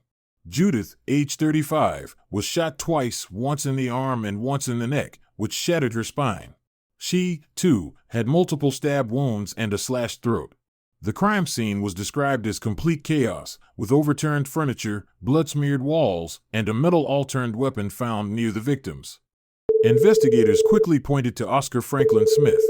Judith, age 35, was shot twice, once in the arm and once in the neck, which shattered her spine. She, too, had multiple stab wounds and a slashed throat. The crime scene was described as complete chaos, with overturned furniture, blood-smeared walls, and a metal all-turned weapon found near the victims. Investigators quickly pointed to Oscar Franklin Smith.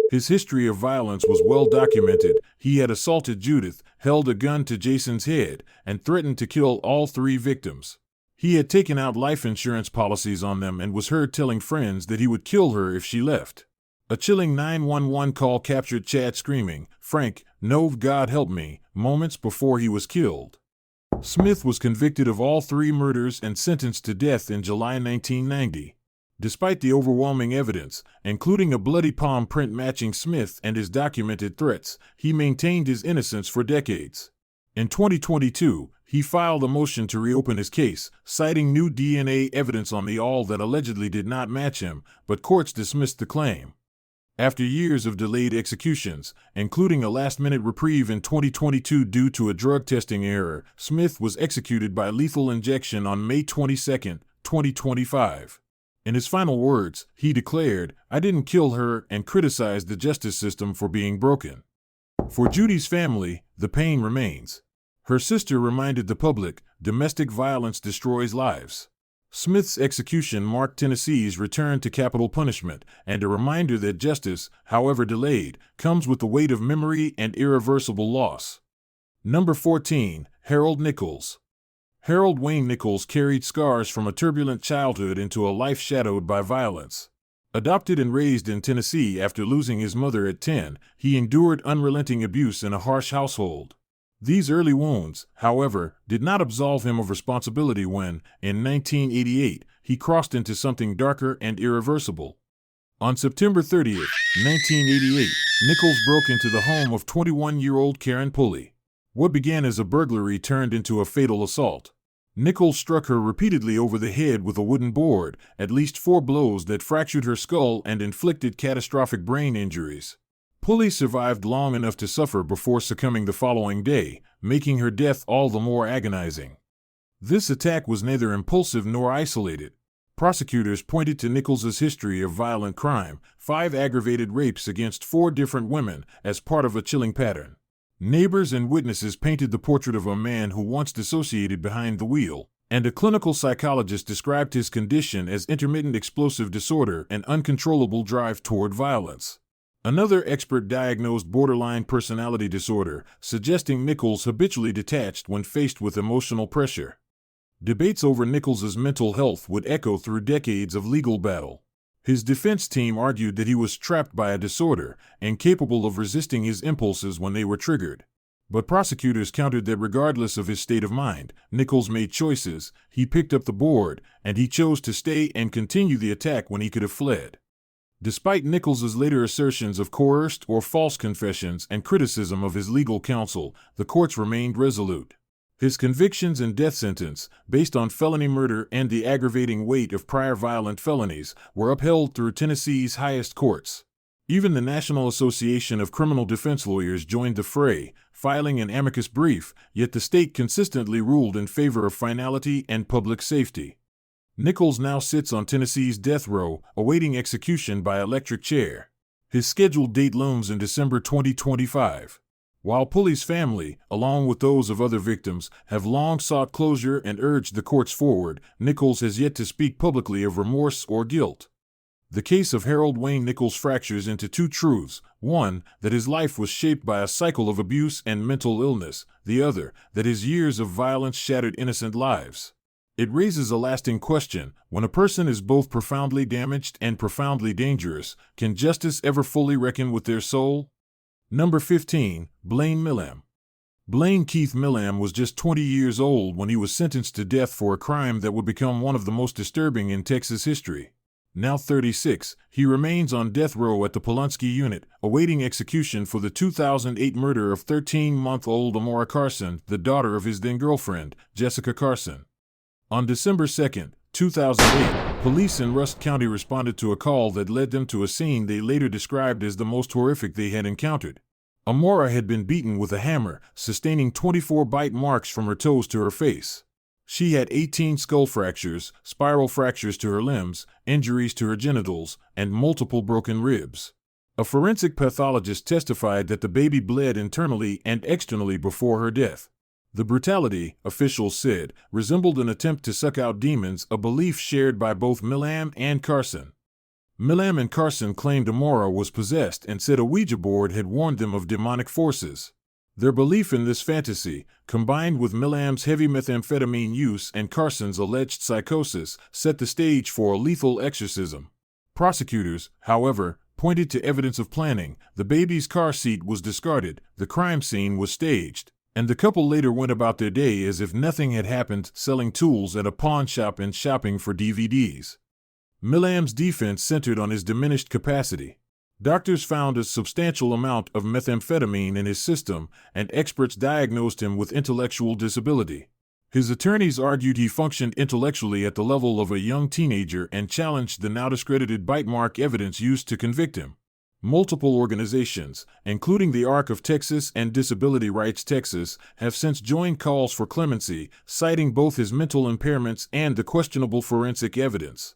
His history of violence was well documented. He had assaulted Judith, held a gun to Jason's head, and threatened to kill all 3 victims. He had taken out life insurance policies on them and was heard telling friends that he would kill her if she left. A chilling 911 call captured Chad screaming, "Frank, no, God help me," moments before he was killed. Smith was convicted of all 3 murders and sentenced to death in July 1990. Despite the overwhelming evidence, including a bloody palm print matching Smith and his documented threats, he maintained his innocence for decades. In 2022, he filed a motion to reopen his case, citing new DNA evidence on the all that allegedly did not match him, but courts dismissed the claim. After years of delayed executions, including a last-minute reprieve in 2022 due to a drug testing error, Smith was executed by lethal injection on May 22, 2025. In his final words, he declared, "I didn't kill her," and criticized the justice system for being broken. For Judy's family, the pain remains. Her sister reminded the public, domestic violence destroys lives. Smith's execution marked Tennessee's return to capital punishment, and a reminder that justice, however delayed, comes with the weight of memory and irreversible loss. Number 14, Harold Nichols. Harold Wayne Nichols carried scars from a turbulent childhood into a life shadowed by violence. Adopted and raised in Tennessee after losing his mother at 10, he endured unrelenting abuse in a harsh household. These early wounds, however, did not absolve him of responsibility when, in 1988, he crossed into something darker and irreversible. On September 30th, 1988, Nichols broke into the home of 21-year-old Karen Pulley. What began as a burglary turned into a fatal assault. Nichols struck her repeatedly over the head with a wooden board, at least 4 blows that fractured her skull and inflicted catastrophic brain injuries. Pulley survived long enough to suffer before succumbing the following day, making her death all the more agonizing. This attack was neither impulsive nor isolated. Prosecutors pointed to Nichols's history of violent crime, 5 aggravated rapes against 4 different women, as part of a chilling pattern. Neighbors and witnesses painted the portrait of a man who once dissociated behind the wheel, and a clinical psychologist described his condition as intermittent explosive disorder and uncontrollable drive toward violence. Another expert diagnosed borderline personality disorder, suggesting Nichols habitually detached when faced with emotional pressure. Debates over Nichols's mental health would echo through decades of legal battle. His defense team argued that he was trapped by a disorder, incapable of resisting his impulses when they were triggered. But prosecutors countered that regardless of his state of mind, Nichols made choices, he picked up the board, and he chose to stay and continue the attack when he could have fled. Despite Nichols's later assertions of coerced or false confessions and criticism of his legal counsel, the courts remained resolute. His convictions and death sentence, based on felony murder and the aggravating weight of prior violent felonies, were upheld through Tennessee's highest courts. Even the National Association of Criminal Defense Lawyers joined the fray, filing an amicus brief, yet the state consistently ruled in favor of finality and public safety. Nichols now sits on Tennessee's death row, awaiting execution by electric chair. His scheduled date looms in December 2025. While Pulley's family, along with those of other victims, have long sought closure and urged the courts forward, Nichols has yet to speak publicly of remorse or guilt. The case of Harold Wayne Nichols fractures into 2 truths: one, that his life was shaped by a cycle of abuse and mental illness; the other, that his years of violence shattered innocent lives. It raises a lasting question: when a person is both profoundly damaged and profoundly dangerous, can justice ever fully reckon with their soul? Number 15, Blaine Milam. Blaine Keith Milam was just 20 years old when he was sentenced to death for a crime that would become one of the most disturbing in Texas history. Now 36, he remains on death row at the Pulaski unit, awaiting execution for the 2008 murder of 13-month-old Amora Carson, the daughter of his then-girlfriend, Jessica Carson. On December 2, 2008, police in Rusk County responded to a call that led them to a scene they later described as the most horrific they had encountered. Amora had been beaten with a hammer, sustaining 24 bite marks from her toes to her face. She had 18 skull fractures, spiral fractures to her limbs, injuries to her genitals, and multiple broken ribs. A forensic pathologist testified that the baby bled internally and externally before her death. The brutality, officials said, resembled an attempt to suck out demons, a belief shared by both Milam and Carson. Milam and Carson claimed Amora was possessed and said a Ouija board had warned them of demonic forces. Their belief in this fantasy, combined with Milam's heavy methamphetamine use and Carson's alleged psychosis, set the stage for a lethal exorcism. Prosecutors, however, pointed to evidence of planning. The baby's car seat was discarded, the crime scene was staged, and the couple later went about their day as if nothing had happened, selling tools at a pawn shop and shopping for DVDs. Milam's defense centered on his diminished capacity. Doctors found a substantial amount of methamphetamine in his system, and experts diagnosed him with intellectual disability. His attorneys argued he functioned intellectually at the level of a young teenager and challenged the now discredited bite mark evidence used to convict him. Multiple organizations, including the Arc of Texas and Disability Rights Texas, have since joined calls for clemency, citing both his mental impairments and the questionable forensic evidence.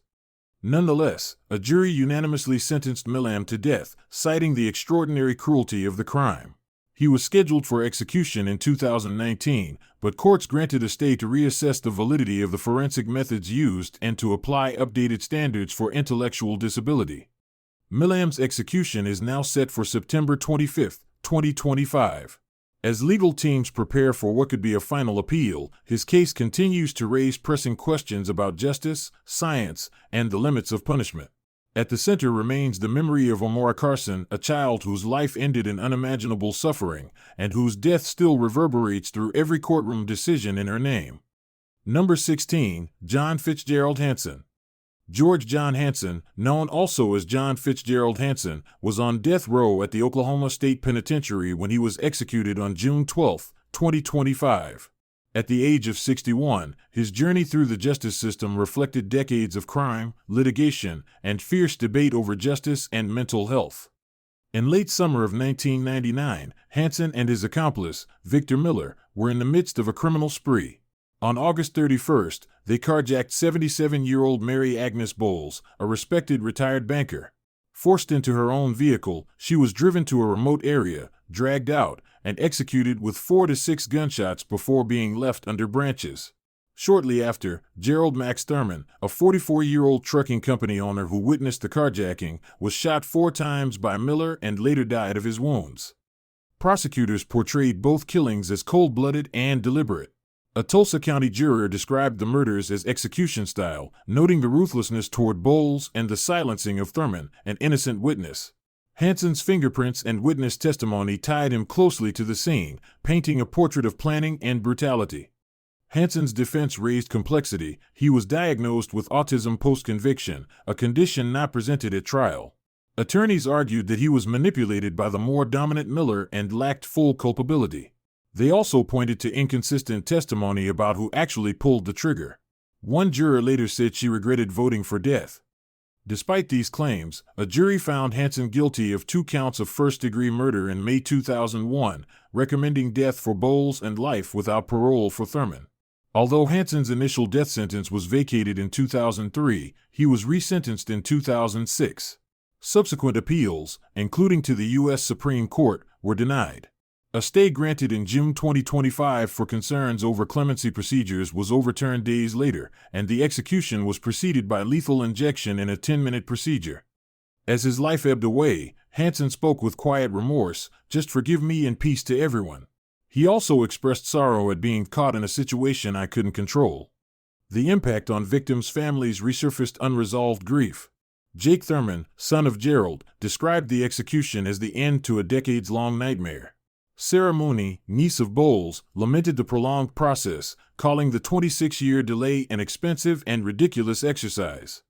Nonetheless, a jury unanimously sentenced Milam to death, citing the extraordinary cruelty of the crime. He was scheduled for execution in 2019, but courts granted a stay to reassess the validity of the forensic methods used and to apply updated standards for intellectual disability. Milam's execution is now set for September 25, 2025. As legal teams prepare for what could be a final appeal, his case continues to raise pressing questions about justice, science, and the limits of punishment. At the center remains the memory of Amora Carson, a child whose life ended in unimaginable suffering, and whose death still reverberates through every courtroom decision in her name. Number 16, John Fitzgerald Hanson. George John Hanson, known also as John Fitzgerald Hanson, was on death row at the Oklahoma State Penitentiary when he was executed on June 12, 2025. At the age of 61, his journey through the justice system reflected decades of crime, litigation, and fierce debate over justice and mental health. In late summer of 1999, Hanson and his accomplice, Victor Miller, were in the midst of a criminal spree. On August 31st, they carjacked 77-year-old Mary Agnes Bowles, a respected retired banker. Forced into her own vehicle, she was driven to a remote area, dragged out, and executed with 4 to 6 gunshots before being left under branches. Shortly after, Gerald Max Thurman, a 44-year-old trucking company owner who witnessed the carjacking, was shot 4 times by Miller and later died of his wounds. Prosecutors portrayed both killings as cold-blooded and deliberate. A Tulsa County juror described the murders as execution style, noting the ruthlessness toward Bowles and the silencing of Thurman, an innocent witness. Hanson's fingerprints and witness testimony tied him closely to the scene, painting a portrait of planning and brutality. Hanson's defense raised complexity. He was diagnosed with autism post-conviction, a condition not presented at trial. Attorneys argued that he was manipulated by the more dominant Miller and lacked full culpability. They also pointed to inconsistent testimony about who actually pulled the trigger. One juror later said she regretted voting for death. Despite these claims, a jury found Hanson guilty of 2 counts of first-degree murder in May 2001, recommending death for Bowles and life without parole for Thurman. Although Hanson's initial death sentence was vacated in 2003, he was resentenced in 2006. Subsequent appeals, including to the U.S. Supreme Court, were denied. A stay granted in June 2025 for concerns over clemency procedures was overturned days later, and the execution was preceded by lethal injection in a 10-minute procedure. As his life ebbed away, Hanson spoke with quiet remorse, "Just forgive me and peace to everyone." He also expressed sorrow at being caught in a situation I couldn't control. The impact on victims' families resurfaced unresolved grief. Jake Thurman, son of Gerald, described the execution as the end to a decades-long nightmare. Sarah Mooney, niece of Bowles, lamented the prolonged process, calling the 26-year delay an expensive and ridiculous exercise.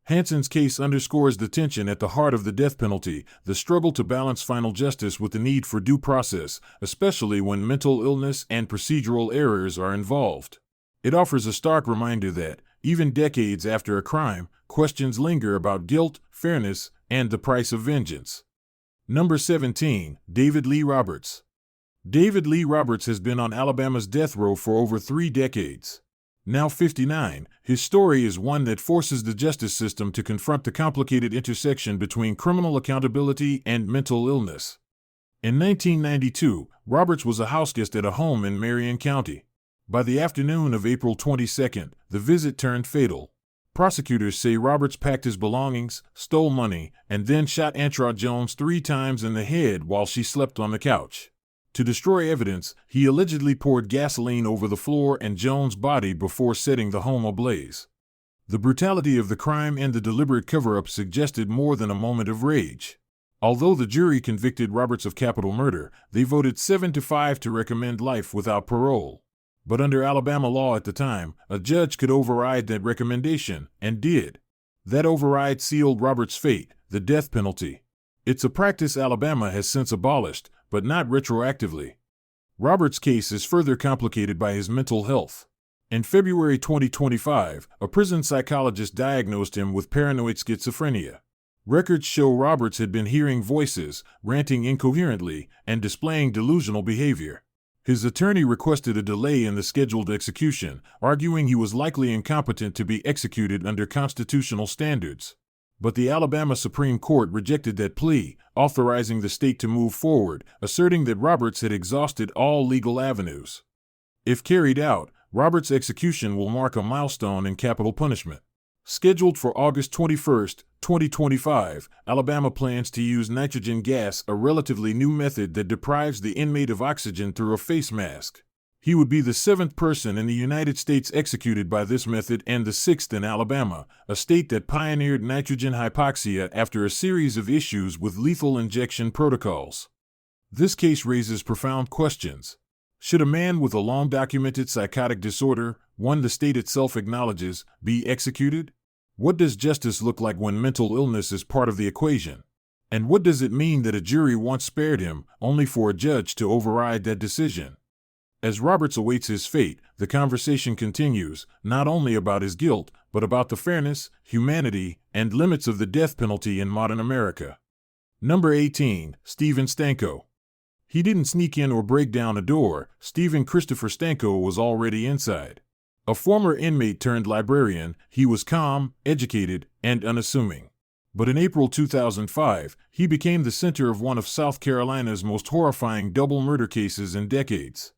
Hanson's case underscores the tension at the heart of the death penalty, the struggle to balance final justice with the need for due process, especially when mental illness and procedural errors are involved. It offers a stark reminder that, even decades after a crime, questions linger about guilt, fairness, and the price of vengeance. Number 17, David Lee Roberts. David Lee Roberts has been on Alabama's death row for over 3 decades. Now 59, his story is one that forces the justice system to confront the complicated intersection between criminal accountability and mental illness. In 1992, Roberts was a houseguest at a home in Marion County. By the afternoon of April 22, the visit turned fatal. Prosecutors say Roberts packed his belongings, stole money, and then shot Antrott Jones 3 times in the head while she slept on the couch. To destroy evidence, he allegedly poured gasoline over the floor and Jones' body before setting the home ablaze. The brutality of the crime and the deliberate cover-up suggested more than a moment of rage. Although the jury convicted Roberts of capital murder, they voted 7-5 to recommend life without parole. But under Alabama law at the time, a judge could override that recommendation, and did. That override sealed Roberts' fate, the death penalty. It's a practice Alabama has since abolished, but not retroactively. Roberts' case is further complicated by his mental health. In February 2025, a prison psychologist diagnosed him with paranoid schizophrenia. Records show Roberts had been hearing voices, ranting incoherently, and displaying delusional behavior. His attorney requested a delay in the scheduled execution, arguing he was likely incompetent to be executed under constitutional standards. But the Alabama Supreme Court rejected that plea, authorizing the state to move forward, asserting that Roberts had exhausted all legal avenues. If carried out, Roberts' execution will mark a milestone in capital punishment. Scheduled for August 21, 2025, Alabama plans to use nitrogen gas, a relatively new method that deprives the inmate of oxygen through a face mask. He would be the 7th person in the United States executed by this method and the 6th in Alabama, a state that pioneered nitrogen hypoxia after a series of issues with lethal injection protocols. This case raises profound questions. Should a man with a long-documented psychotic disorder, one the state itself acknowledges, be executed? What does justice look like when mental illness is part of the equation? And what does it mean that a jury once spared him, only for a judge to override that decision? As Roberts awaits his fate, the conversation continues, not only about his guilt, but about the fairness, humanity, and limits of the death penalty in modern America. Number 18, Stephen Stanko. He didn't sneak in or break down a door. Stephen Christopher Stanko was already inside. A former inmate turned librarian, he was calm, educated, and unassuming. But in April 2005, he became the center of one of South Carolina's most horrifying double murder cases in decades.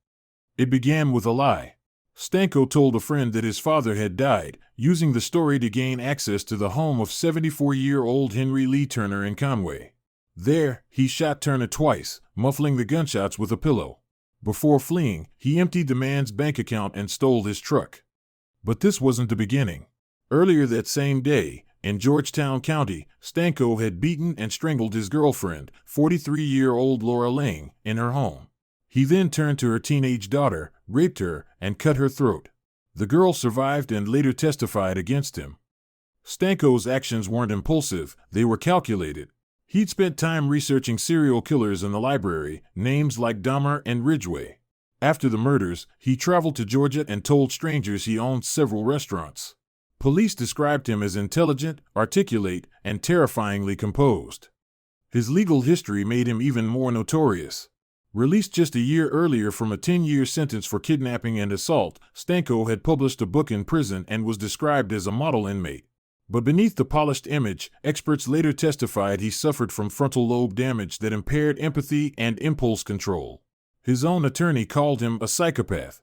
It began with a lie. Stanko told a friend that his father had died, using the story to gain access to the home of 74-year-old Henry Lee Turner in Conway. There, he shot Turner twice, muffling the gunshots with a pillow. Before fleeing, he emptied the man's bank account and stole his truck. But this wasn't the beginning. Earlier that same day, in Georgetown County, Stanko had beaten and strangled his girlfriend, 43-year-old Laura Lang, in her home. He then turned to her teenage daughter, raped her, and cut her throat. The girl survived and later testified against him. Stanko's actions weren't impulsive, they were calculated. He'd spent time researching serial killers in the library, names like Dahmer and Ridgway. After the murders, he traveled to Georgia and told strangers he owned several restaurants. Police described him as intelligent, articulate, and terrifyingly composed. His legal history made him even more notorious. Released just a year earlier from a 10-year sentence for kidnapping and assault, Stanko had published a book in prison and was described as a model inmate. But beneath the polished image, experts later testified he suffered from frontal lobe damage that impaired empathy and impulse control. His own attorney called him a psychopath.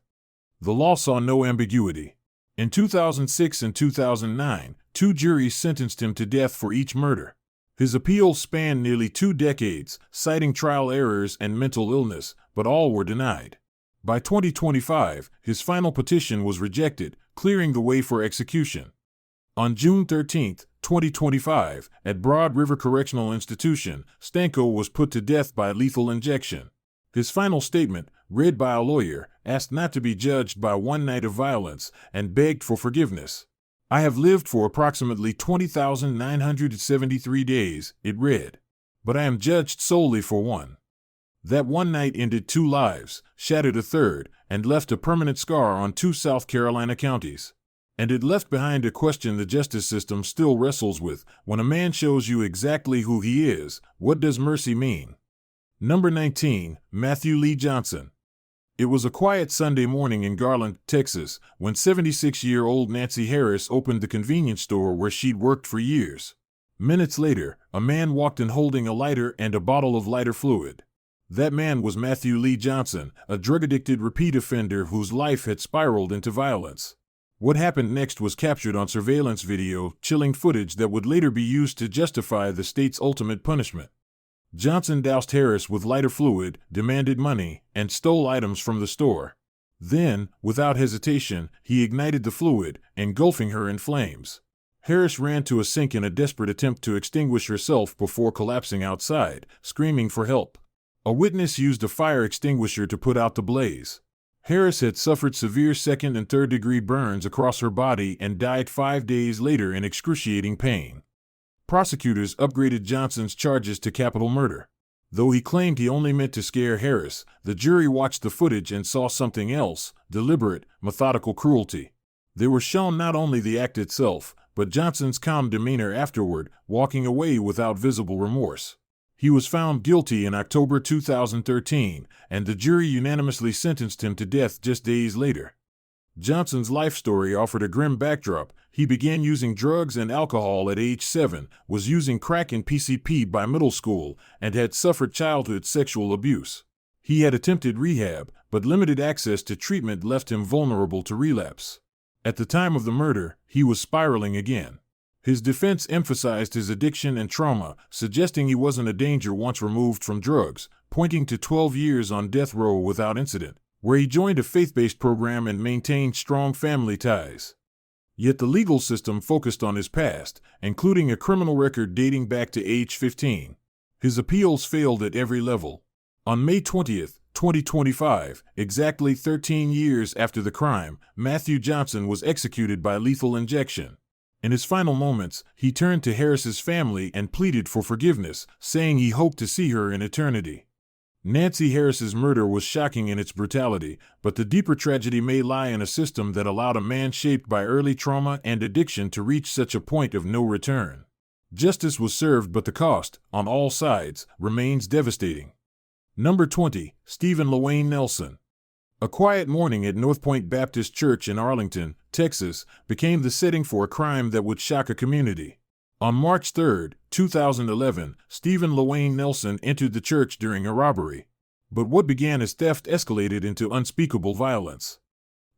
The law saw no ambiguity. In 2006 and 2009, 2 juries sentenced him to death for each murder. His appeals spanned nearly 2 decades, citing trial errors and mental illness, but all were denied. By 2025, his final petition was rejected, clearing the way for execution. On June 13, 2025, at Broad River Correctional Institution, Stanko was put to death by lethal injection. His final statement, read by a lawyer, asked not to be judged by one night of violence and begged for forgiveness. "I have lived for approximately 20,973 days," it read. "But I am judged solely for one." That one night ended 2 lives, shattered a third, and left a permanent scar on 2 South Carolina counties. And it left behind a question the justice system still wrestles with. When a man shows you exactly who he is, what does mercy mean? Number 19, Matthew Lee Johnson. It was a quiet Sunday morning in Garland, Texas, when 76-year-old Nancy Harris opened the convenience store where she'd worked for years. Minutes later, a man walked in holding a lighter and a bottle of lighter fluid. That man was Matthew Lee Johnson, a drug-addicted repeat offender whose life had spiraled into violence. What happened next was captured on surveillance video, chilling footage that would later be used to justify the state's ultimate punishment. Johnson doused Harris with lighter fluid, demanded money, and stole items from the store. Then, without hesitation, he ignited the fluid, engulfing her in flames. Harris ran to a sink in a desperate attempt to extinguish herself before collapsing outside, screaming for help. A witness used a fire extinguisher to put out the blaze. Harris had suffered severe 2nd and 3rd-degree burns across her body and died 5 days later in excruciating pain. Prosecutors upgraded Johnson's charges to capital murder. Though he claimed he only meant to scare Harris, the jury watched the footage and saw something else: deliberate, methodical cruelty. They were shown not only the act itself, but Johnson's calm demeanor afterward, walking away without visible remorse. He was found guilty in October 2013, and the jury unanimously sentenced him to death just days later. Johnson's life story offered a grim backdrop. He began using drugs and alcohol at age 7, was using crack and PCP by middle school, and had suffered childhood sexual abuse. He had attempted rehab, but limited access to treatment left him vulnerable to relapse. At the time of the murder, he was spiraling again. His defense emphasized his addiction and trauma, suggesting he wasn't a danger once removed from drugs, pointing to 12 years on death row without incident, where he joined a faith-based program and maintained strong family ties. Yet the legal system focused on his past, including a criminal record dating back to age 15. His appeals failed at every level. On May 20, 2025, exactly 13 years after the crime, Matthew Johnson was executed by lethal injection. In his final moments, he turned to Harris's family and pleaded for forgiveness, saying he hoped to see her in eternity. Nancy Harris's murder was shocking in its brutality, but the deeper tragedy may lie in a system that allowed a man shaped by early trauma and addiction to reach such a point of no return. Justice was served, but the cost, on all sides, remains devastating. Number 20, Stephen Lawayne Nelson. A quiet morning at North Point Baptist Church in Arlington, Texas, became the setting for a crime that would shock a community. On March 3, 2011, Stephen Lawayne Nelson entered the church during a robbery. But what began as theft escalated into unspeakable violence.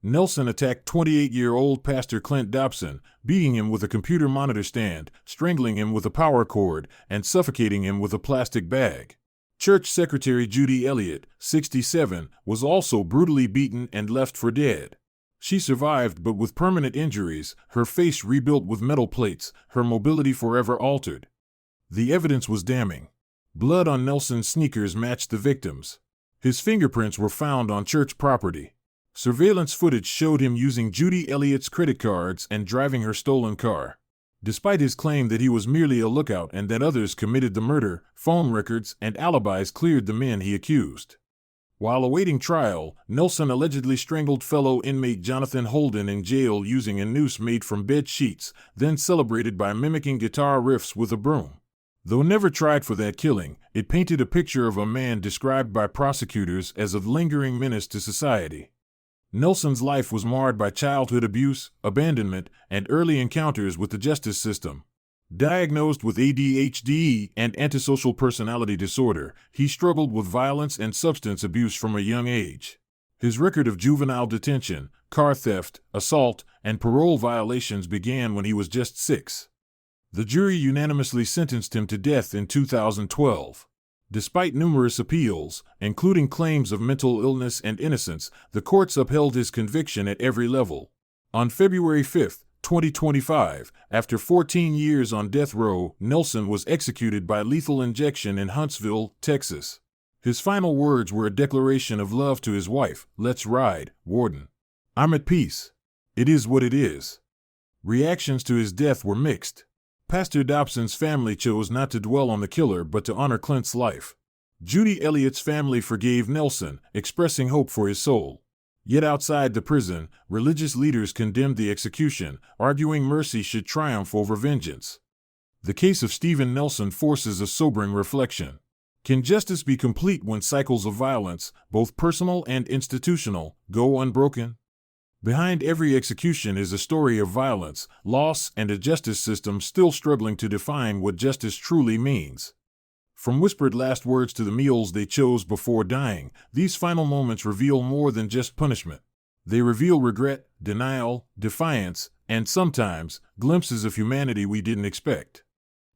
Nelson attacked 28-year-old Pastor Clint Dobson, beating him with a computer monitor stand, strangling him with a power cord, and suffocating him with a plastic bag. Church Secretary Judy Elliott, 67, was also brutally beaten and left for dead. She survived, but with permanent injuries, her face rebuilt with metal plates, her mobility forever altered. The evidence was damning. Blood on Nelson's sneakers matched the victim's. His fingerprints were found on church property. Surveillance footage showed him using Judy Elliott's credit cards and driving her stolen car. Despite his claim that he was merely a lookout and that others committed the murder, phone records and alibis cleared the men he accused. While awaiting trial, Nelson allegedly strangled fellow inmate Jonathan Holden in jail using a noose made from bed sheets, then celebrated by mimicking guitar riffs with a broom. Though never tried for that killing, it painted a picture of a man described by prosecutors as a lingering menace to society. Nelson's life was marred by childhood abuse, abandonment, and early encounters with the justice system. Diagnosed with ADHD and antisocial personality disorder, he struggled with violence and substance abuse from a young age. His record of juvenile detention, car theft, assault, and parole violations began when he was just 6. The jury unanimously sentenced him to death in 2012. Despite numerous appeals, including claims of mental illness and innocence, the courts upheld his conviction at every level. On February 5, 2025, after 14 years on death row, Nelson was executed by lethal injection in Huntsville, Texas. His final words were a declaration of love to his wife, "Let's ride, Warden. I'm at peace. It is what it is." Reactions to his death were mixed. Pastor Dobson's family chose not to dwell on the killer but to honor Clint's life. Judy Elliott's family forgave Nelson, expressing hope for his soul. Yet outside the prison, religious leaders condemned the execution, arguing mercy should triumph over vengeance. The case of Stephen Nelson forces a sobering reflection. Can justice be complete when cycles of violence, both personal and institutional, go unbroken? Behind every execution is a story of violence, loss, and a justice system still struggling to define what justice truly means. From whispered last words to the meals they chose before dying, these final moments reveal more than just punishment. They reveal regret, denial, defiance, and sometimes, glimpses of humanity we didn't expect.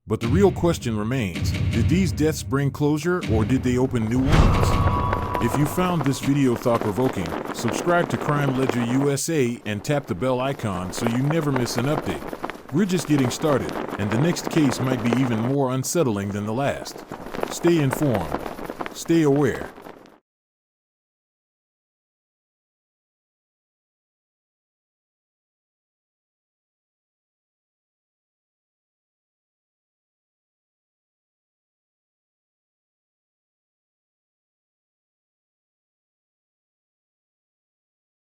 But the real question remains, did these deaths bring closure or did they open new ones? If you found this video thought-provoking, subscribe to Crime Ledger USA and tap the bell icon so you never miss an update. We're just getting started, and the next case might be even more unsettling than the last. Stay informed. Stay aware.